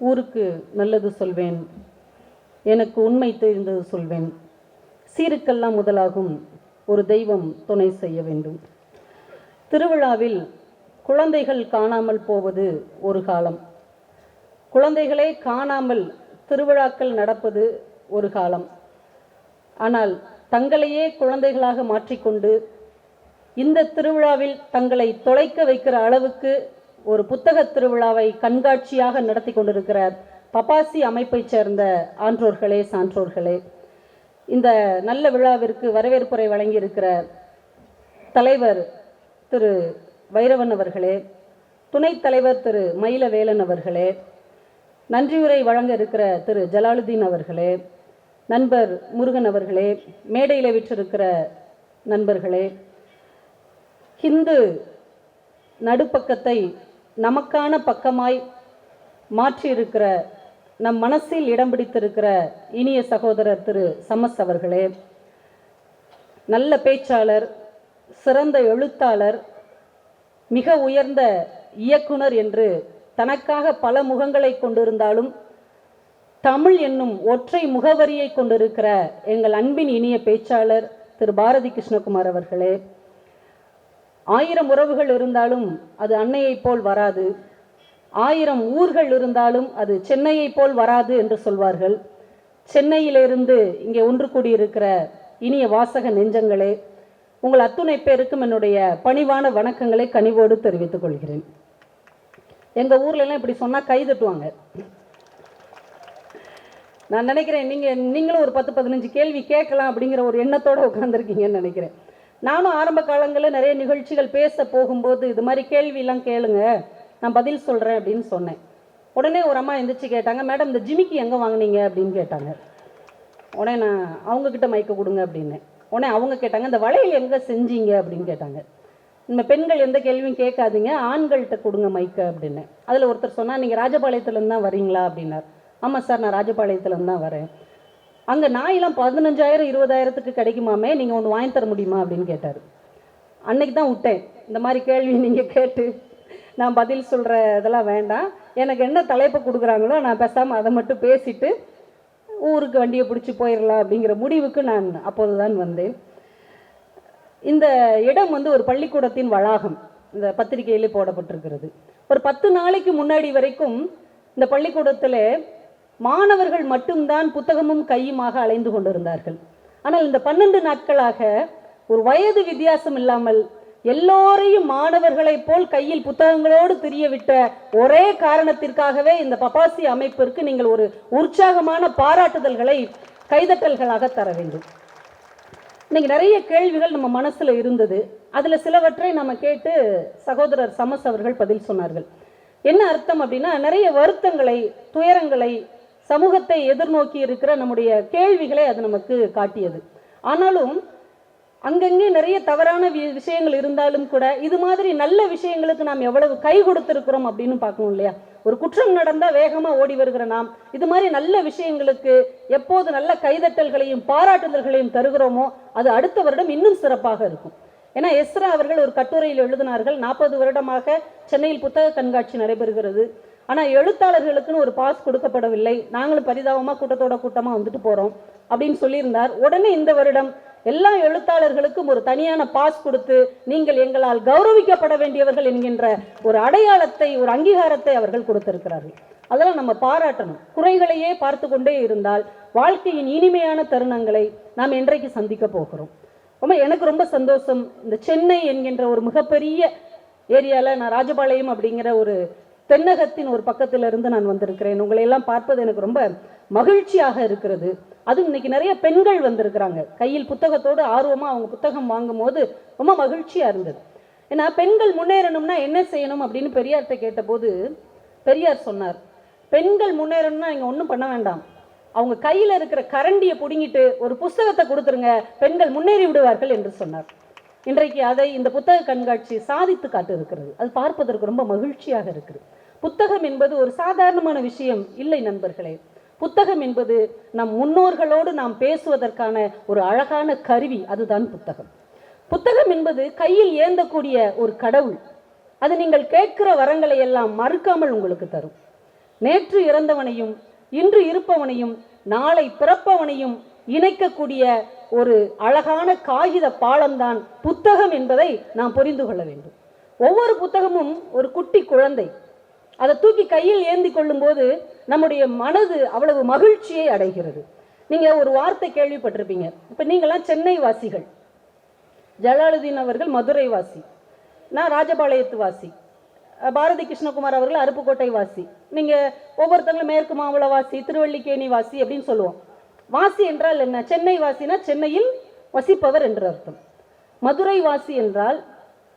ஊருக்கு நல்லது சொல்வேன், எனக்கு உண்மை தெரிந்தது சொல்வேன், சீருக்கெல்லாம் முதலாகும் ஒரு தெய்வம் துணை செய்ய வேண்டும். திருவிழாவில் குழந்தைகள் காணாமல் போவது ஒரு காலம், குழந்தைகளே காணாமல் திருவிழாக்கள் நடப்பது ஒரு காலம். ஆனால் தங்களையே குழந்தைகளாக மாற்றிக்கொண்டு இந்த திருவிழாவில் தங்களை தொலைக்க வைக்கிற அளவுக்கு ஒரு புத்தக திருவிழாவை கண்காட்சியாக நடத்தி கொண்டிருக்கிற பப்பாசி அமைப்பைச் சேர்ந்த ஆன்றோர்களே, சான்றோர்களே, இந்த நல்ல விழாவிற்கு வரவேற்புரை வழங்கியிருக்கிற தலைவர் திரு வைரவன் அவர்களே, துணைத் தலைவர் திரு மயிலவேலன் அவர்களே, நன்றியுரை வழங்க இருக்கிற திரு ஜலாலுதீன் அவர்களே, நண்பர் முருகன் அவர்களே, மேடையில் விற்றிருக்கிற நண்பர்களே, ஹிந்து நடுப்பக்கத்தை நமக்கான பக்கமாய் மாற்றியிருக்கிற, நம் மனசில் இடம் பிடித்திருக்கிற இனிய சகோதரர் திரு சமஸ் அவர்களே, நல்ல பேச்சாளர், சிறந்த எழுத்தாளர், மிக உயர்ந்த இயக்குனர் என்று தனக்காக பல முகங்களை கொண்டிருந்தாலும் தமிழ் என்னும் ஒற்றை முகவரியை கொண்டிருக்கிற எங்கள் அன்பின் இனிய பேச்சாளர் திரு பாரதி கிருஷ்ணகுமார் அவர்களே, 1000 உறவுகள் இருந்தாலும் அது அன்னையைப் போல் வராது, 1000 ஊர்கள் இருந்தாலும் அது சென்னையைப் போல் வராது என்று சொல்வார்கள். சென்னையிலிருந்து இங்கே ஒன்று கூடியிருக்கிற இனிய வாசக நெஞ்சங்களே, உங்கள் அத்துணை பேருக்கும் என்னுடைய பணிவான வணக்கங்களை கனிவோடு தெரிவித்துக் கொள்கிறேன். எங்கள் ஊர்லெல்லாம் இப்படி சொன்னால் கை தட்டுவாங்க. நான் நினைக்கிறேன் நீங்களும் ஒரு 10-15 கேள்வி கேட்கலாம் அப்படிங்கிற ஒரு எண்ணத்தோடு உட்காந்துருக்கீங்கன்னு நினைக்கிறேன். நானும் ஆரம்ப காலங்களில் நிறைய நிகழ்ச்சிகள் பேச போகும்போது இது மாதிரி கேள்வியெல்லாம் கேளுங்க, நான் பதில் சொல்கிறேன் அப்படின்னு சொன்னேன். உடனே ஒரு அம்மா எந்திரிச்சு கேட்டாங்க, மேடம் இந்த ஜிமிக்கி எங்கே வாங்கினீங்க அப்படின்னு கேட்டாங்க. உடனே நான் அவங்கக்கிட்ட மைக்க கொடுங்க அப்படின்னு. உடனே அவங்க கேட்டாங்க, இந்த வளையல் எங்கே செஞ்சீங்க அப்படின்னு கேட்டாங்க. நம்ம பெண்கள் எந்த கேள்வியும் கேட்காதீங்க, ஆண்கள்கிட்ட கொடுங்க மைக்க அப்படின்னு. அதில் ஒருத்தர் சொன்னால், நீங்கள் ராஜபாளையத்துலேருந்து தான் வரீங்களா அப்படின்னார். ஆமாம் சார், நான் ராஜபாளையத்துலேருந்து தான் வரேன். அங்கே நாயெல்லாம் 15,000-20,000க்கு கிடைக்குமாமே, நீங்கள் ஒன்று வாங்கி தர முடியுமா அப்படின்னு கேட்டார். அன்னைக்கு தான் விட்டேன், இந்த மாதிரி கேள்வி நீங்கள் கேட்டு நான் பதில் சொல்கிற இதெல்லாம் வேண்டாம், எனக்கு என்ன தலைப்பு கொடுக்குறாங்களோ நான் பேசாமல் அதை மட்டும் பேசிட்டு ஊருக்கு வண்டியை பிடிச்சி போயிடலாம் அப்படிங்கிற முடிவுக்கு நான் அப்போது தான் வந்தேன். இந்த இடம் வந்து ஒரு பள்ளிக்கூடத்தின் வளாகம், இந்த பத்திரிகையிலே போடப்பட்டிருக்கிறது. ஒரு 10 நாளைக்கு முன்னாடி வரைக்கும் இந்த பள்ளிக்கூடத்தில் மாணவர்கள் மட்டும்தான் புத்தகமும் கையுமாக அலைந்து கொண்டிருந்தார்கள். ஆனால் இந்த 12 நாட்களாக ஒரு வயது வித்தியாசம் இல்லாமல் எல்லோரையும் மாணவர்களைப் போல் கையில் புத்தகங்களோடு திரியவிட்ட ஒரே காரணத்திற்காகவே இந்த பப்பாசி அமைப்பிற்கு நீங்கள் ஒரு உற்சாகமான பாராட்டுதல்களை, கைதட்டல்களாக தர வேண்டும். இன்னைக்கு நிறைய கேள்விகள் நம்ம மனசுல இருந்தது. அதுல சிலவற்றை நம்ம கேட்டு சகோதரர் சமஸ் அவர்கள் பதில் சொன்னார்கள். என்ன அர்த்தம் அப்படின்னா, நிறைய வருத்தங்களை, துயரங்களை, சமூகத்தை எதிர்நோக்கி இருக்கிற நம்முடைய கேள்விகளை அது நமக்கு காட்டியது. ஆனாலும் அங்கங்கே நிறைய தவறான விஷயங்கள் இருந்தாலும் கூட இது மாதிரி நல்ல விஷயங்களுக்கு நாம் எவ்வளவு கை கொடுத்திருக்கிறோம் அப்படின்னு பார்க்கணும் இல்லையா? ஒரு குற்றம் நடந்தால் வேகமாக ஓடி வருகிற நாம் இது மாதிரி நல்ல விஷயங்களுக்கு எப்போது நல்ல கைதட்டல்களையும் பாராட்டுதல்களையும் தருகிறோமோ அது அடுத்த வருடம் இன்னும் சிறப்பாக இருக்கும். ஏன்னா எஸ்ரா அவர்கள் ஒரு கட்டுரையில் எழுதினார்கள், 40 வருடமாக சென்னையில் புத்தக கண்காட்சி நடைபெறுகிறது, ஆனால் எழுத்தாளர்களுக்குன்னு ஒரு பாஸ் கொடுக்கப்படவில்லை, நாங்களும் பரிதாபமாக கூட்டத்தோட கூட்டமாக வந்துட்டு போகிறோம் அப்படின்னு சொல்லியிருந்தார். உடனே இந்த வருடம் எல்லா எழுத்தாளர்களுக்கும் ஒரு தனியான பாஸ் கொடுத்து நீங்கள் எங்களால் கௌரவிக்கப்பட வேண்டியவர்கள் என்கின்ற ஒரு அடையாளத்தை, ஒரு அங்கீகாரத்தை அவர்கள் கொடுத்திருக்கிறார்கள். அதெல்லாம் நம்ம பாராட்டணும். குறைகளையே பார்த்து கொண்டே இருந்தால் வாழ்க்கையின் இனிமையான தருணங்களை நாம் என்றைக்கு சந்திக்க போகிறோம்? எனக்கு ரொம்ப சந்தோஷம். இந்த சென்னை என்கின்ற ஒரு மிகப்பெரிய ஏரியாவில் நான் ராஜபாளையம் அப்படிங்கிற ஒரு தென்னகத்தின் ஒரு பக்கத்திலிருந்து நான் வந்திருக்கிறேன். உங்களை எல்லாம் பார்ப்பது எனக்கு ரொம்ப மகிழ்ச்சியாக இருக்கிறது. அதுவும் இன்னைக்கு நிறைய பெண்கள் வந்திருக்கிறாங்க, கையில் புத்தகத்தோடு ஆர்வமாக அவங்க புத்தகம் வாங்கும் போது ரொம்ப மகிழ்ச்சியாக இருந்தது. ஏன்னா பெண்கள் முன்னேறணும்னா என்ன செய்யணும் அப்படின்னு பெரியார்கிட்ட கேட்டபோது பெரியார் சொன்னார், பெண்கள் முன்னேறணும்னா இங்கே ஒன்றும் பண்ண வேண்டாம், அவங்க கையில் இருக்கிற கரண்டியை பிடுங்கிட்டு ஒரு புத்தகத்தை கொடுத்துருங்க, பெண்கள் முன்னேறி விடுவார்கள் என்று சொன்னார். இன்றைக்கு அதை இந்த புத்தக கண்காட்சி சாதித்து காட்டு இருக்கிறது. அது பார்ப்பதற்கு ரொம்ப மகிழ்ச்சியாக இருக்குது. புத்தகம் என்பது ஒரு சாதாரணமான விஷயம் இல்லை நண்பர்களே. புத்தகம் என்பது நம் முன்னோர்களோடு நாம் பேசுவதற்கான ஒரு அழகான கருவி, அதுதான் புத்தகம். புத்தகம் என்பது கையில் ஏந்தக்கூடிய ஒரு கடவுள். அது நீங்கள் கேட்கிற வரங்களை எல்லாம் மறுக்காமல் உங்களுக்கு தரும். நேற்று இறந்தவனையும் இன்று இருப்பவனையும் நாளை பிறப்பவனையும் இணைக்கக்கூடிய ஒரு அழகான காகித பாலம்தான் புத்தகம் என்பதை நாம் புரிந்து கொள்ள வேண்டும். ஒவ்வொரு புத்தகமும் ஒரு குட்டி குழந்தை. அதை தூக்கி கையில் ஏந்தி கொள்ளும் போது நம்முடைய மனது அவ்வளவு மகிழ்ச்சியை அடைகிறது. நீங்க ஒரு வார்த்தை கேள்விப்பட்டிருப்பீங்க. இப்ப நீங்களாம் சென்னை வாசிகள், ஜலாலுதீன் அவர்கள் மதுரை வாசி, நான் ராஜபாளையத்து வாசி, பாரதி கிருஷ்ணகுமார் அவர்கள் அருப்புக்கோட்டை வாசி, நீங்க ஒவ்வொருத்தங்களும் மேற்கு மாவட்ட வாசி, திருவள்ளிக்கேணி வாசி அப்படின்னு சொல்லுவோம். வாசி என்றால் என்ன? சென்னை வாசினா சென்னையில் வசிப்பவர் என்று அர்த்தம். மதுரை வாசி என்றால்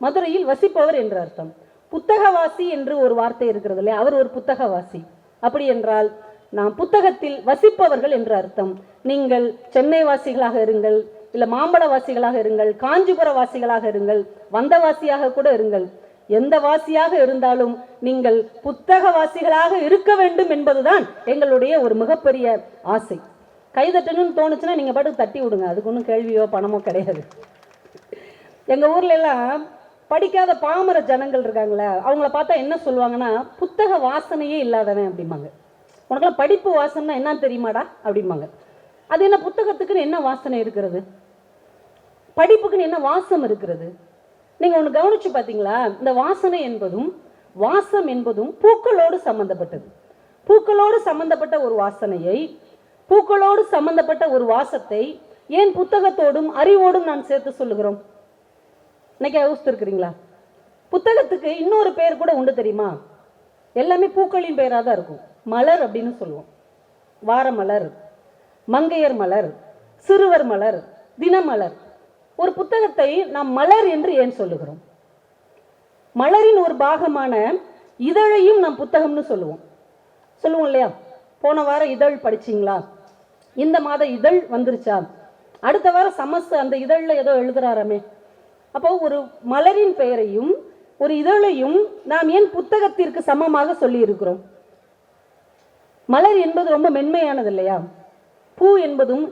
மதுரையில் வசிப்பவர் என்று அர்த்தம். புத்தகவாசி என்று ஒரு வார்த்தை இருக்கிறது இல்லையா, அவர் ஒரு புத்தகவாசி. அப்படி என்றால் நாம் புத்தகத்தில் வசிப்பவர்கள் என்று அர்த்தம். நீங்கள் சென்னை வாசிகளாக இருங்கள், இல்ல மாம்பழ வாசிகளாக இருங்கள், காஞ்சிபுர வாசிகளாக இருங்கள், வந்தவாசியாக கூட இருங்கள், எந்த வாசியாக இருந்தாலும் நீங்கள் புத்தக வாசிகளாக இருக்க வேண்டும் என்பதுதான் எங்களுடைய ஒரு மிகப்பெரிய ஆசை. கைதட்டணும்னு தோணுச்சுன்னா நீங்க பாட்டுக்கு தட்டி விடுங்க, அதுக்கு ஒன்றும் கேள்வியோ பணமோ கிடையாது. எங்க ஊர்ல எல்லாம் படிக்காத பாமர ஜனங்கள் இருக்காங்களே, அவங்கள பார்த்தா என்ன சொல்லுவாங்கன்னா, புத்தக வாசனையே இல்லாதவன் அப்படிம்பாங்க. உனக்கெல்லாம் படிப்பு வாசனை என்னன்னு தெரியுமாடா அப்படிம்பாங்க. அது என்ன, புத்தகத்துக்குன்னு என்ன வாசனை இருக்கிறது? படிப்புக்குன்னு என்ன வாசம் இருக்கிறது? நீங்க ஒன்று கவனிச்சு பார்த்தீங்களா? இந்த வாசனை என்பதும் வாசம் என்பதும் பூக்களோடு சம்பந்தப்பட்டது. பூக்களோடு சம்பந்தப்பட்ட ஒரு வாசனையை, பூக்களோடு சம்பந்தப்பட்ட ஒரு வாசத்தை ஏன் புத்தகத்தோடும் அறிவோடும் நான் சேர்த்து சொல்லுகிறோம்? இன்னைக்கு யோசித்திருக்கிறீங்களா? புத்தகத்துக்கு இன்னொரு பேர் கூட உண்டு தெரியுமா? எல்லாமே பூக்களின் பெயராக தான் இருக்கும். மலர் அப்படின்னு சொல்லுவோம். வாரமலர், மங்கையர் மலர், சிறுவர் மலர், தினமலர். ஒரு புத்தகத்தை நாம் மலர் என்று ஏன் சொல்லுகிறோம்? மலரின் ஒரு பாகமான இதழையும் நாம் புத்தகம்னு சொல்லுவோம் இல்லையா? போன வாரம் இதழ் படிச்சிங்களா? இந்த மாத இதழ் வந்துருச்சா? அடுத்த வாரம் சமஸ் அந்த இதழில் ஏதோ எழுதுறாராமே. அப்போ ஒரு மலரின் பெயரையும் ஒரு இதழையும் நாம் ஏன் புத்தகத்திற்கு சமமாக சொல்லி இருக்கிறோம்? மலர் என்பது ரொம்ப மென்மையானது இல்லையா? பூ என்பதும்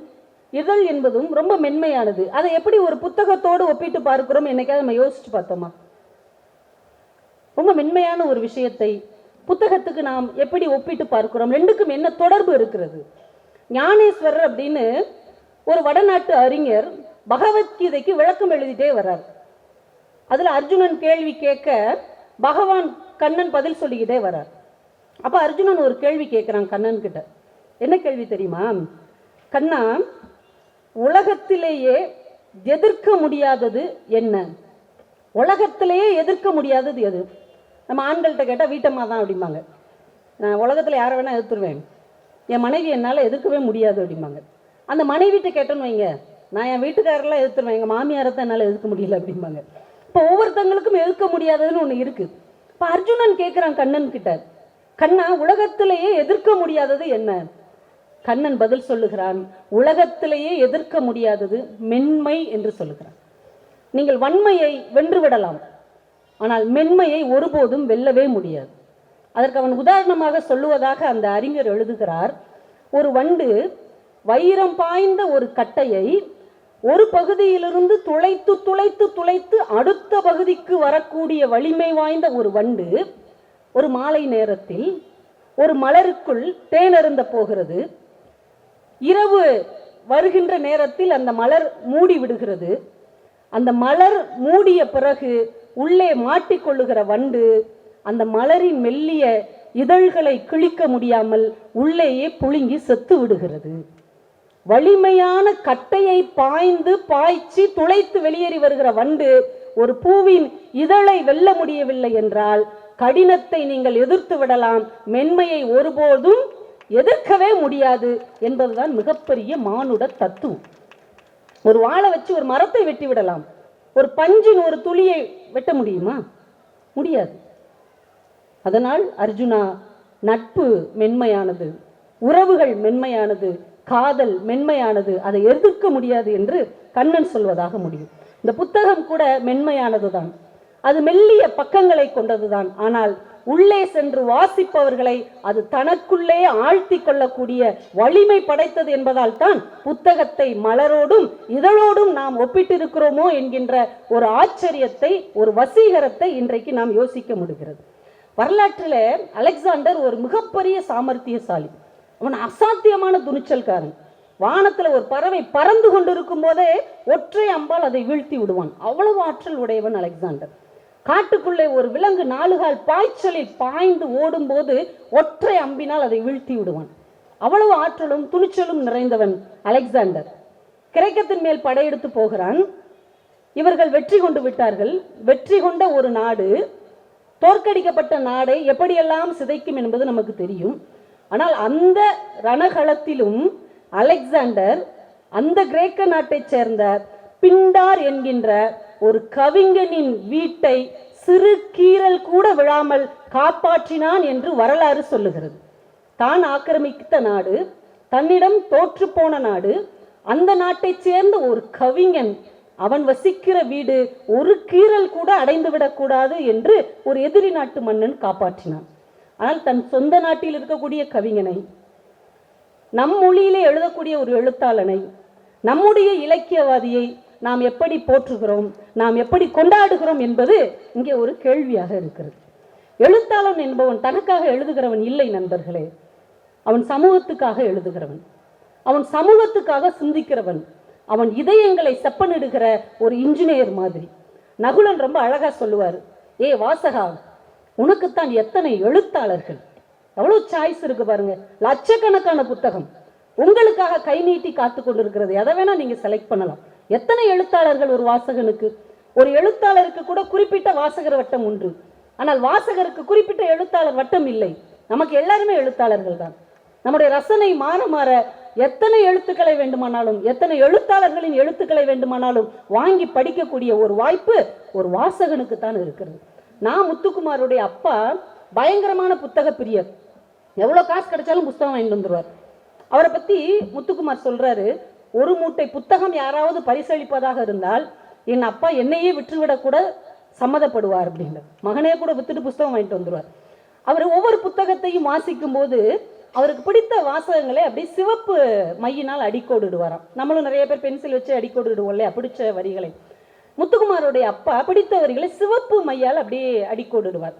இதழ் என்பதும் ரொம்ப மென்மையானது. அதை எப்படி ஒரு புத்தகத்தோடு ஒப்பிட்டு பார்க்கிறோம்? என்னைக்காவது நம்ம யோசிச்சு பார்த்தோமா? ரொம்ப மென்மையான ஒரு விஷயத்தை புத்தகத்துக்கு நாம் எப்படி ஒப்பிட்டு பார்க்கிறோம்? ரெண்டுக்கும் என்ன தொடர்பு இருக்கிறது? ஞானேஸ்வரர் அப்படின்னு ஒரு வடநாட்டு அறிஞர் பகவத்கீதைக்கு விளக்கம் எழுதிட்டே வர்றார். அதுல அர்ஜுனன் கேள்வி கேட்க பகவான் கண்ணன் பதில் சொல்லிக்கிட்டே வர்றார். அப்ப அர்ஜுனன் ஒரு கேள்வி கேட்கிறான் கண்ணன் கிட்ட. என்ன கேள்வி தெரியுமா? கண்ணா, உலகத்திலேயே எதிர்க்க முடியாதது என்ன? உலகத்திலேயே எதிர்க்க முடியாதது எது? நம்ம ஆண்கள்கிட்ட கேட்டால் வீட்டம்மா தான் அப்படிம்பாங்க. நான் உலகத்தில் யாரை வேணால் எதிர்த்துருவேன், என் மனைவி என்னால் எதிர்க்கவே முடியாது அப்படிம்பாங்க. அந்த மனைவிட்ட கேட்டோன்னு வைங்க, நான் என் வீட்டுக்காரெல்லாம் எதிர்த்துருவேன், எங்கள் மாமியாரை தான் என்னால் எதிர்க்க முடியல அப்படிம்பாங்க. இப்போ ஒவ்வொருத்தங்களுக்கும் எதிர்க்க முடியாததுன்னு ஒன்று இருக்குது. இப்போ அர்ஜுனன் கேட்குறான் கண்ணன் கிட்ட, கண்ணா, உலகத்திலேயே எதிர்க்க முடியாதது என்ன? கண்ணன் பதில் சொல்லுகிறான், உலகத்திலேயே எதிர்க்க முடியாதது மென்மை என்று சொல்லுகிறான். நீங்கள் வன்மையை வென்று விடலாம், ஆனால் மென்மையை ஒருபோதும் வெல்லவே முடியாது. அதற்கு அவன் உதாரணமாக சொல்லுவதாக அந்த அறிஞர் எழுதுகிறார். ஒரு வண்டு வைரம் பாய்ந்த ஒரு கட்டையை ஒரு பகுதியிலிருந்து துளைத்து துளைத்து துளைத்து அடுத்த பகுதிக்கு வரக்கூடிய வலிமை வாய்ந்த ஒரு வண்டு ஒரு மாலை நேரத்தில் ஒரு மலருக்குள் தேனருந்த போகிறது. இரவு வருகின்ற நேரத்தில் அந்த மலர் மூடி விடுகிறது. அந்த மலர் மூடிய பிறகு உள்ளே மாட்டிக்கொள்ளுகிற வண்டு அந்த மலரின் மெல்லிய இதழ்களை கிழிக்க முடியாமல் உள்ளேயே புழுங்கி செத்து விடுகிறது. வலிமையான கட்டையை பாய்ச்சி துளைத்து வெளியேறி வருகிற வண்டு ஒரு பூவின் இதழை வெல்ல முடியவில்லை என்றால் கடினத்தை நீங்கள் எதிர்த்து விடலாம், மென்மையை ஒருபோதும் எதிர்க்கவே முடியாது என்பதுதான் மிகப்பெரிய மானுட தத்துவம். ஒரு வாழை வச்சு ஒரு மரத்தை வெட்டி விடலாம், ஒரு பஞ்சின் ஒரு துளியை வெட்ட முடியுமா? முடியாது. அதனால் அர்ஜுனா, நட்பு மென்மையானது, உறவுகள் மென்மையானது, காதல் மென்மையானது, அதை எதிர்க்க முடியாது என்று கண்ணன் சொல்வதாக முடியும். இந்த புத்தகம் கூட மென்மையானதுதான், அது மெல்லிய பக்கங்களை கொண்டதுதான். ஆனால் உள்ளே சென்று வாசிப்பவர்களை அது தனக்குள்ளே ஆழ்த்தி கொள்ளக்கூடிய வலிமை படைத்தது என்பதால் தான் புத்தகத்தை மலரோடும் இதழோடும் நாம் ஒப்பிட்டிருக்கிறோமோ என்கின்ற ஒரு ஆச்சரியத்தை, ஒரு வசீகரத்தை இன்றைக்கு நாம் யோசிக்க முடிகிறது. வரலாற்றில் அலெக்சாண்டர் ஒரு மிகப்பெரிய சாமர்த்தியசாலி. அவன் அசாத்தியமான துணிச்சல்காரன். வானத்தில் ஒரு பறவை பறந்து கொண்டிருக்கும் போதே ஒற்றை அம்பால் அதை வீழ்த்தி விடுவான். அவ்வளவு ஆற்றல் உடையவன் அலெக்சாண்டர். காட்டுக்குள்ளே ஒரு விலங்கு 4 கால் பாய்ச்சலில் பாய்ந்து ஓடும் போது ஒற்றை அம்பினால் அதை வீழ்த்தி விடுவான். அவ்வளவு ஆற்றலும் துணிச்சலும் நிறைந்தவன் அலெக்சாண்டர். கிரேக்கத்தின் மேல் படையெடுத்து போகிறான். இவர்கள் வெற்றி கொண்டு விட்டார்கள். வெற்றி கொண்ட ஒரு நாடு தோற்கடிக்கப்பட்ட நாடை எப்படியெல்லாம் சிதைக்கும் என்பது நமக்கு தெரியும். ஆனால் அந்த ரணகளத்திலும் அலெக்சாண்டர் அந்த கிரேக்க நாட்டைச் சேர்ந்த பிண்டார் என்கின்ற ஒரு கவிஞனின் வீட்டை சிறு கீறல் கூட விழாமல் காப்பாற்றினான் என்று வரலாறு சொல்லுகிறது. தான் ஆக்கிரமித்த நாடு, தன்னிடம் தோற்று போன நாடு, அந்த நாட்டைச் சேர்ந்த ஒரு கவிஞன், அவன் வசிக்கிற வீடு ஒரு கீறல் கூட அடைந்து விடக்கூடாது என்று ஒரு எதிரி நாட்டு மன்னன் காப்பாற்றினான். ஆனால் தன் சொந்த நாட்டில் இருக்கக்கூடிய கவிஞனை, நம் மொழியிலே எழுதக்கூடிய ஒரு எழுத்தாளனை, நம்முடைய இலக்கியவாதியை நாம் எப்படி போற்றுகிறோம், நாம் எப்படி கொண்டாடுகிறோம் என்பது இங்கே ஒரு கேள்வியாக இருக்கிறது. எழுத்தாளன் என்பவன் தனக்காக எழுதுகிறவன் இல்லை நண்பர்களே. அவன் சமூகத்துக்காக எழுதுகிறவன், அவன் சமூகத்துக்காக சிந்திக்கிறவன், அவன் இதயங்களை செப்பனிடுகிற ஒரு இன்ஜினியர் மாதிரி. நகுலன் ரொம்ப அழகா சொல்லுவார், ஏ வாசகா, உனக்குத்தான் எத்தனை எழுத்தாளர்கள், எவ்வளவு சாய்ஸ் இருக்கு பாருங்க, லட்சக்கணக்கான புத்தகம் உங்களுக்காக கை நீட்டி காத்து கொண்டிருக்கிறது, எதை வேணா நீங்க செலக்ட் பண்ணலாம். எத்தனை எழுத்தாளர்கள் ஒரு வாசகனுக்கு? ஒரு எழுத்தாளருக்கு கூட குறிப்பிட்ட வாசகர் வட்டம் உண்டு, ஆனால் வாசகருக்கு குறிப்பிட்ட எழுத்தாளர் வட்டம் இல்லை. நமக்கு எல்லாருமே எழுத்தாளர்கள் தான். நம்முடைய ரசனை மாற மாற எத்தனை எழுத்துக்களை வேண்டுமானாலும், எத்தனை எழுத்தாளர்களின் எழுத்துக்களை வேண்டுமானாலும் வாங்கி படிக்கக்கூடிய ஒரு வாய்ப்பு ஒரு வாசகனுக்கு தான் இருக்கிறது. நான் முத்துக்குமாருடைய அப்பா பயங்கரமான புத்தக பிரியர். எவ்வளோ காசு கிடைச்சாலும் புத்தகம் வாங்கிட்டு வந்துடுவார். அவரை பற்றி முத்துக்குமார் சொல்றாரு, ஒரு மூட்டை புத்தகம் யாராவது பரிசளிப்பதாக இருந்தால் என் அப்பா என்னையே விற்றுவிடக்கூட சம்மதப்படுவார் அப்படின்னு. மகனே கூட வித்துட்டு புத்தகம் வாங்கிட்டு வந்துடுவார். அவர் ஒவ்வொரு புத்தகத்தையும் வாசிக்கும் போது அவருக்கு பிடித்த வாசகங்களை அப்படியே சிவப்பு மையினால் அடிக்கோடிடுவாராம். நம்மளும் நிறைய பேர் பென்சில் வச்சு அடிக்கோடிடுவோம் இல்லையா பிடிச்ச வரிகளை. முத்துக்குமாரோடைய அப்பா பிடித்த வரிகளை சிவப்பு மையால் அப்படியே அடிக்கோடிடுவார்.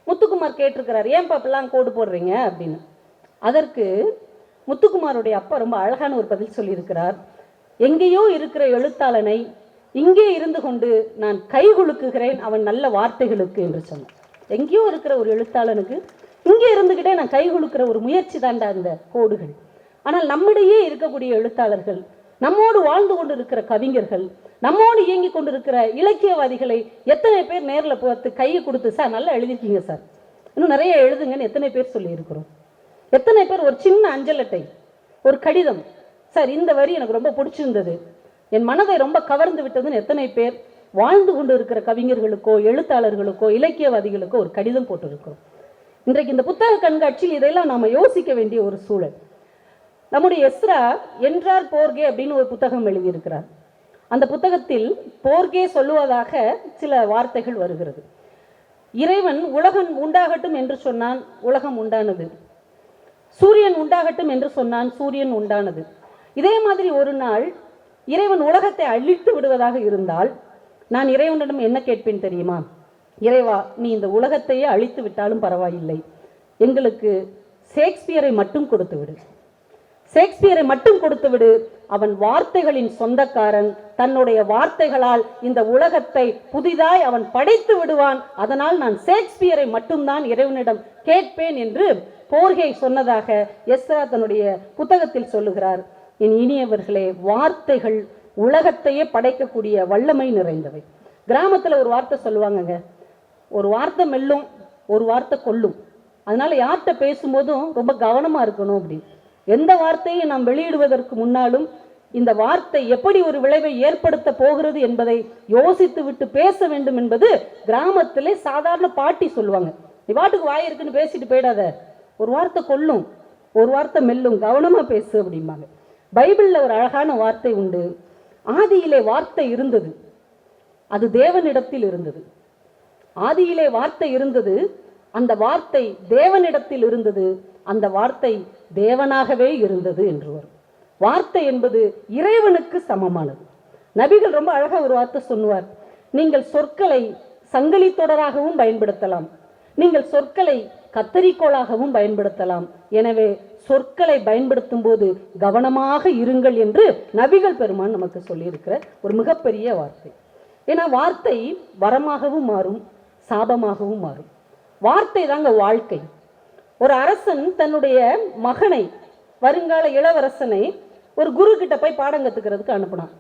முத்துக்குமார் கேட்டிருக்கிறார், ஏன் பாப்பெல்லாம் கோடு போடுறீங்க அப்படின்னு. அதற்கு முத்துக்குமாரோடைய அப்பா ரொம்ப அழகான ஒரு பதில் சொல்லியிருக்கிறார். எங்கேயோ இருக்கிற எழுத்தாளனை இங்கே இருந்து கொண்டு நான் கை குலுக்குகிறேன் அவன் நல்ல வார்த்தைகளுக்கு என்று சொன்னார். எங்கேயோ இருக்கிற ஒரு எழுத்தாளனுக்கு இங்கே இருந்துகிட்டே நான் கை குலுக்கிற ஒரு முயற்சி தாண்டா அந்த கோடுகள். ஆனால் நம்மிடையே இருக்கக்கூடிய எழுத்தாளர்கள், நம்மோடு வாழ்ந்து கொண்டு இருக்கிற கவிஞர்கள், நம்மோடு இயங்கி கொண்டிருக்கிற இலக்கியவாதிகளை எத்தனை பேர் நேரில் பார்த்து கையை கொடுத்து, சார் நல்லா எழுதிருக்கீங்க சார், இன்னும் நிறைய எழுதுங்கன்னு எத்தனை பேர் சொல்லி இருக்கிறோம்? எத்தனை பேர் ஒரு சின்ன அஞ்சல் அட்டை, ஒரு கடிதம், சார் இந்த வரி எனக்கு ரொம்ப பிடிச்சிருந்தது, என் மனதை ரொம்ப கவர்ந்து விட்டதுன்னு எத்தனை பேர் வாழ்ந்து கொண்டு இருக்கிற கவிஞர்களுக்கோ எழுத்தாளர்களுக்கோ இலக்கியவாதிகளுக்கோ ஒரு கடிதம் போட்டிருக்கிறோம். இன்றைக்கு இந்த புத்தக கண்காட்சியில் இதெல்லாம் நாம் யோசிக்க வேண்டிய ஒரு சூழல். நம்முடைய எஸ்ரா என்றார் போர்கே அப்படின்னு ஒரு புத்தகம் எழுதியிருக்கிறார். அந்த புத்தகத்தில் போர்கே சொல்லுவதாக சில வார்த்தைகள் வருகிறது. இறைவன் உலகம் உண்டாகட்டும் என்று சொன்னான், உலகம் உண்டானது. சூரியன் உண்டாகட்டும் என்று சொன்னான், சூரியன் உண்டானது. இதே மாதிரி ஒரு நாள் இறைவன் உலகத்தை அழித்து விடுவதாக இருந்தால் நான் இறைவனிடம் என்ன கேட்பேன் தெரியுமா? இறைவா, நீ இந்த உலகத்தையே அழித்து விட்டாலும் பரவாயில்லை, எங்களுக்கு ஷேக்ஸ்பியரை மட்டும் கொடுத்து விடு, ஷேக்ஸ்பியரை மட்டும் கொடுத்து விடு. அவன் வார்த்தைகளின் சொந்தக்காரன், தன்னுடைய வார்த்தைகளால் இந்த உலகத்தை புதிதாய் அவன் படைத்து விடுவான், அதனால் நான் ஷேக்ஸ்பியரை மட்டும்தான் இறைவனிடம் கேட்பேன் என்று போர்கே சொன்னதாக எஸ்ரா தன்னுடைய புத்தகத்தில் சொல்லுகிறார். என் இனியவர்களே, வார்த்தைகள் உலகத்தையே படைக்கக்கூடிய வல்லமை நிறைந்தவை. கிராமத்தில் ஒரு வார்த்தை சொல்லுவாங்கங்க, ஒரு வார்த்தை மெல்லும், ஒரு வார்த்தை கொல்லும். அதனால யார்கிட்ட பேசும்போதும் ரொம்ப கவனமா இருக்கணும். அப்படி எந்த வார்த்தையை நாம் வெளியிடுவதற்கு முன்னாலும் இந்த வார்த்தை எப்படி ஒரு விளைவை ஏற்படுத்த போகிறது என்பதை யோசித்து விட்டு பேச வேண்டும் என்பது கிராமத்திலே சாதாரண பாட்டி சொல்லுவாங்க. நீ வாட்டுக்கு வாய் இருக்குன்னு பேசிட்டு போயிடாத, ஒரு வார்த்தை கொல்லும், ஒரு வார்த்தை மெல்லும், கவனமா பேசு அப்படிம்பாங்க. பைபிள்ல ஒரு அழகான வார்த்தை உண்டு, ஆதியிலே வார்த்தை இருந்தது, அது தேவனிடத்தில் இருந்தது. ஆதியிலே வார்த்தை இருந்தது, அந்த வார்த்தை தேவனிடத்தில் இருந்தது, அந்த வார்த்தை தேவனாகவே இருந்தது என்று வரும். வார்த்தை என்பது இறைவனுக்கு சமமானது. நபிகள் ரொம்ப அழகா ஒரு வார்த்தை சொல்லுவார், நீங்கள் சொற்களை சங்கிலி தொடராகவும் பயன்படுத்தலாம், நீங்கள் சொற்களை கத்தரிக்கோளாகவும் பயன்படுத்தலாம். எனவே சொற்களை பயன்படுத்தும் போது கவனமாக இருங்கள் என்று நபிகள் பெருமான் நமக்கு சொல்லியிருக்கிற ஒரு மிகப்பெரிய வார்த்தை. ஏன்னா வார்த்தை வரமாகவும் மாறும், சாபமாகவும் மாறும். வார்த்தை தாங்க வாழ்க்கை. ஒரு அரசன் தன்னுடைய மகனை, வருங்கால இளவரசனை, ஒரு குரு கிட்ட போய் பாடம் கற்றுக்கிறதுக்கு அனுப்புனான்.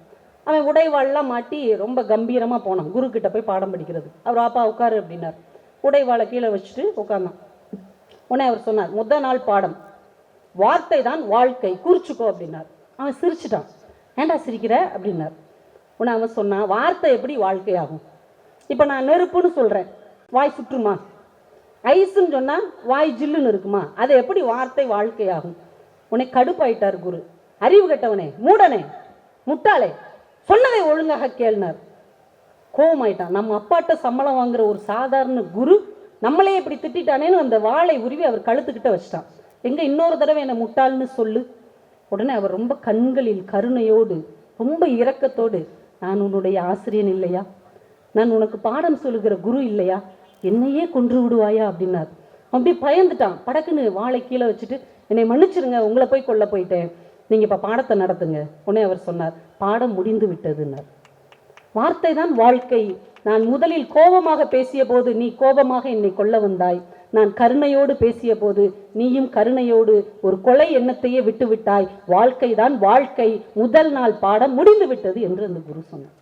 அவன் உடைவாள்லாம் மாட்டி ரொம்ப கம்பீரமாக போனான் குரு கிட்ட போய் பாடம் படிக்கிறது. அவர் அப்பா உட்காரு அப்படின்னார். உடைவாளை கீழே வச்சுட்டு உட்கார்ந்தான். உடனே அவர் சொன்னார், முதல் நாள் பாடம் வார்த்தை தான் வாழ்க்கை, குறிச்சுக்கோ அப்படின்னார். அவன் சிரிச்சிட்டான். ஏண்டா சிரிக்கிற அப்படின்னார். உடனே அவன் சொன்னான், வார்த்தை எப்படி வாழ்க்கையாகும்? இப்போ நான் நெருப்புன்னு சொல்கிறேன், வாய் சுற்றுமா? ஐஸுன்னு சொன்னால் வாய் ஜில்லுன்னு இருக்குமா? அது எப்படி வார்த்தை வாழ்க்கையாகும்? உன்னை கடுப்பாயிட்டார் குரு. அறிவு கெட்டவனே, மூடனே, முட்டாளே, சொன்னதை ஒழுங்காக கேள்னார். கோவமாயிட்டான். நம்ம அப்பாட்ட சம்பளம் வாங்குற ஒரு சாதாரண குரு நம்மளே இப்படி திட்டானேன்னு அந்த வாளை உருவி அவர் கழுத்துக்கிட்ட வச்சிட்டான். எங்க இன்னொரு தடவை என்னை முட்டாள்னு சொல்லு. உடனே அவர் ரொம்ப கண்களில் கருணையோடு, ரொம்ப இரக்கத்தோடு, நான் உன்னுடைய ஆசிரியன் இல்லையா? நான் உனக்கு பாடம் சொல்லுகிற குரு இல்லையா? என்னையே கொன்று விடுவாயா அப்படின்னார். அப்படி பயந்துட்டான். படக்குன்னு வாளை கீழே வச்சுட்டு, என்னை மன்னிச்சிருங்க, உங்களை போய் கொல்ல போயிட்டேன், நீங்கள் இப்போ பாடத்தை நடத்துங்க. உடனே அவர் சொன்னார், பாடம் முடிந்து விட்டதுன்னார். வார்த்தை தான் வாழ்க்கை. நான் முதலில் கோபமாக பேசிய போது நீ கோபமாக என்னை கொல்ல வந்தாய். நான் கருணையோடு பேசிய போது நீயும் கருணையோடு ஒரு கொலை எண்ணத்தையே விட்டு விட்டாய். வாழ்க்கை தான் வாழ்க்கை. முதல் நாள் பாடம் முடிந்து விட்டது என்று அந்த குரு சொன்னார்.